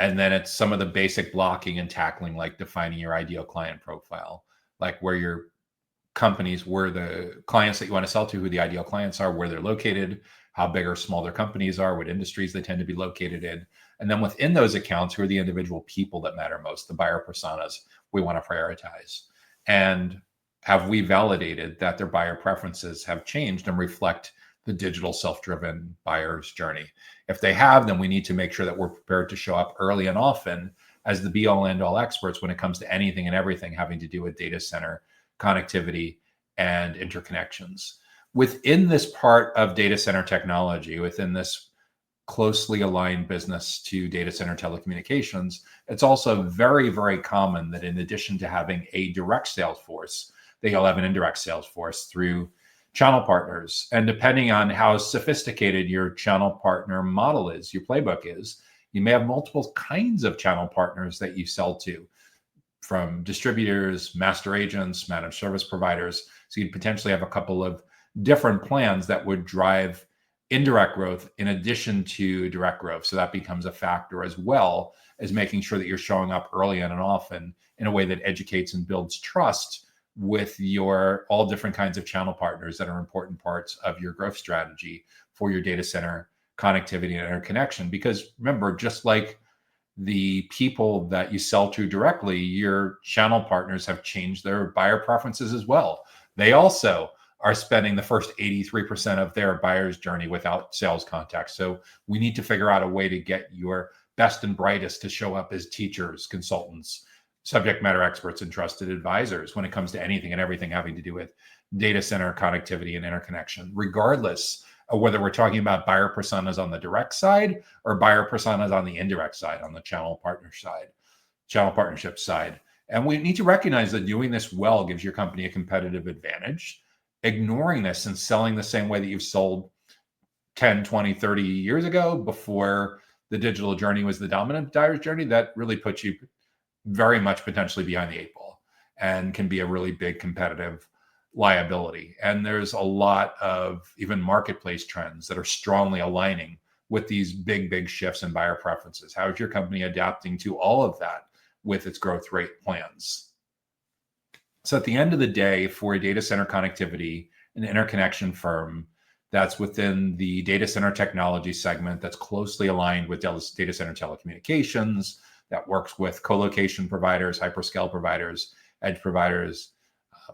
And then it's some of the basic blocking and tackling, like defining your ideal client profile, like where your companies, where the clients that you want to sell to, who the ideal clients are, where they're located, how big or small their companies are, what industries they tend to be located in. And then within those accounts, who are the individual people that matter most, the buyer personas we want to prioritize. And have we validated that their buyer preferences have changed and reflect the digital self-driven buyer's journey? If they have, then we need to make sure that we're prepared to show up early and often as the be-all end-all experts when it comes to anything and everything having to do with data center connectivity and interconnections. Within this part of data center technology, within this closely aligned business to data center telecommunications, it's also very, very common that in addition to having a direct sales force, they'll have an indirect sales force through channel partners. And depending on how sophisticated your channel partner model is, your playbook is, you may have multiple kinds of channel partners that you sell to, from distributors, master agents, managed service providers. So you'd potentially have a couple of different plans that would drive indirect growth in addition to direct growth. So that becomes a factor, as well as making sure that you're showing up early and often in a way that educates and builds trust with your all different kinds of channel partners that are important parts of your growth strategy for your data center connectivity and interconnection. Because remember, just like the people that you sell to directly, your channel partners have changed their buyer preferences as well. They also are spending the first 83% of their buyer's journey without sales contact. So we need to figure out a way to get your best and brightest to show up as teachers, consultants, subject matter experts, and trusted advisors when it comes to anything and everything having to do with data center connectivity and interconnection, regardless of whether we're talking about buyer personas on the direct side or buyer personas on the indirect side, on the channel partnership side. And we need to recognize that doing this well gives your company a competitive advantage. Ignoring this and selling the same way that you've sold 10, 20, 30 years ago before the digital journey was the dominant buyer's journey, that really puts you very much potentially behind the eight ball and can be a really big competitive liability. And there's a lot of even marketplace trends that are strongly aligning with these big shifts in buyer preferences. How is your company adapting to all of that with its growth rate plans? So at the end of the day, for a data center connectivity, an interconnection firm that's within the data center technology segment, that's closely aligned with data center telecommunications, that works with colocation providers, hyperscale providers, edge providers,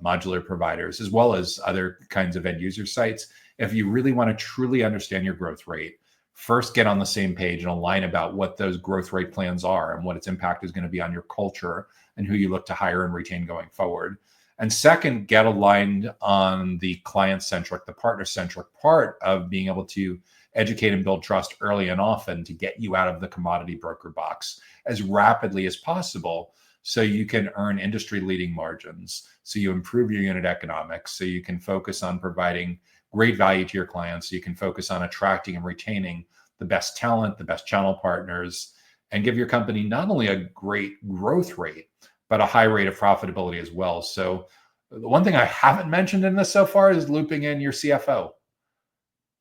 modular providers, as well as other kinds of end user sites. If you really want to truly understand your growth rate, first get on the same page and align about what those growth rate plans are and what its impact is going to be on your culture and who you look to hire and retain going forward. And second, get aligned on the client-centric, the partner-centric part of being able to educate and build trust early and often to get you out of the commodity broker box as rapidly as possible so you can earn industry-leading margins, so you improve your unit economics, so you can focus on providing great value to your clients, so you can focus on attracting and retaining the best talent, the best channel partners, and give your company not only a great growth rate, but a high rate of profitability as well. So the one thing I haven't mentioned in this so far is looping in your CFO,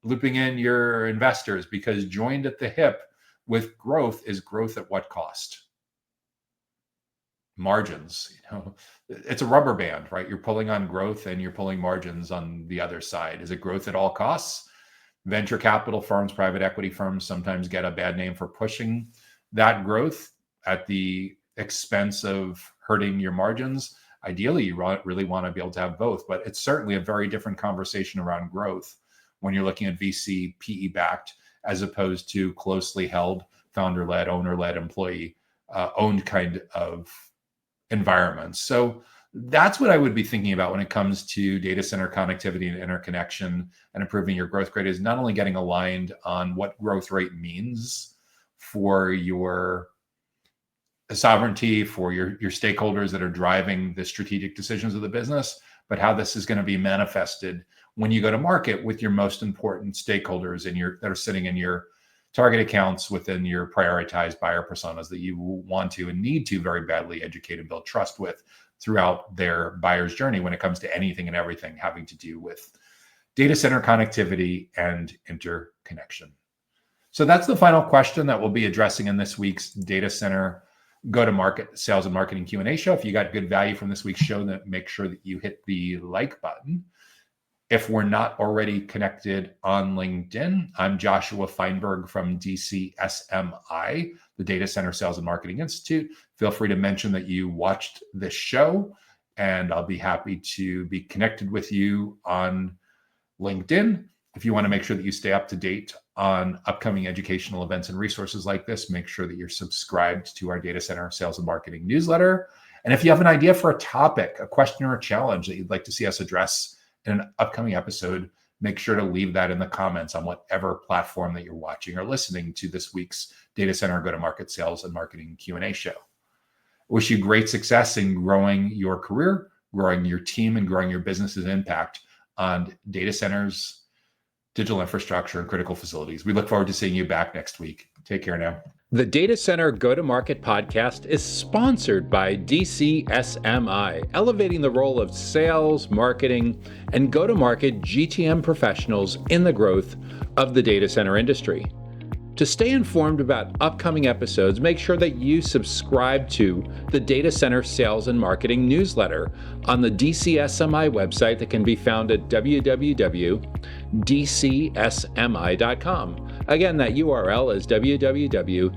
looping in your investors, because joined at the hip with growth is growth at what cost? Margins. It's a rubber band, right? You're pulling on growth and you're pulling margins on the other side. Is it growth at all costs? Venture capital firms, private equity firms sometimes get a bad name for pushing that growth at the expense of hurting your margins. Ideally, you really want to be able to have both, but it's certainly a very different conversation around growth when you're looking at VC, PE backed, as opposed to closely held, founder-led, owner-led, employee-owned kind of environments. So that's what I would be thinking about when it comes to data center connectivity and interconnection and improving your growth rate, is not only getting aligned on what growth rate means for your sovereignty, for your stakeholders that are driving the strategic decisions of the business, but how this is going to be manifested when you go to market with your most important stakeholders that are sitting in your target accounts within your prioritized buyer personas that you want to and need to very badly educate and build trust with throughout their buyer's journey when it comes to anything and everything having to do with data center connectivity and interconnection. So that's the final question that we'll be addressing in this week's data center go-to-market sales and marketing Q&A show. If you got good value from this week's show, then make sure that you hit the like button. If we're not already connected on LinkedIn, I'm Joshua Feinberg from DCSMI, the Data Center Sales and Marketing Institute. Feel free to mention that you watched this show, and I'll be happy to be connected with you on LinkedIn. If you want to make sure that you stay up to date on upcoming educational events and resources like this, make sure that you're subscribed to our Data Center Sales and Marketing newsletter. And if you have an idea for a topic, a question or a challenge that you'd like to see us address in an upcoming episode, make sure to leave that in the comments on whatever platform that you're watching or listening to this week's Data Center Go-to-Market Sales and Marketing Q&A show. I wish you great success in growing your career, growing your team, and growing your business's impact on data centers, digital infrastructure, and critical facilities. We look forward to seeing you back next week. Take care now. The Data Center Go-to-Market podcast is sponsored by DCSMI, elevating the role of sales, marketing, and go-to-market GTM professionals in the growth of the data center industry. To stay informed about upcoming episodes, make sure that you subscribe to the Data Center Sales and Marketing newsletter on the DCSMI website that can be found at www.dcsmi.com. Again, that URL is www.dcsmi.com.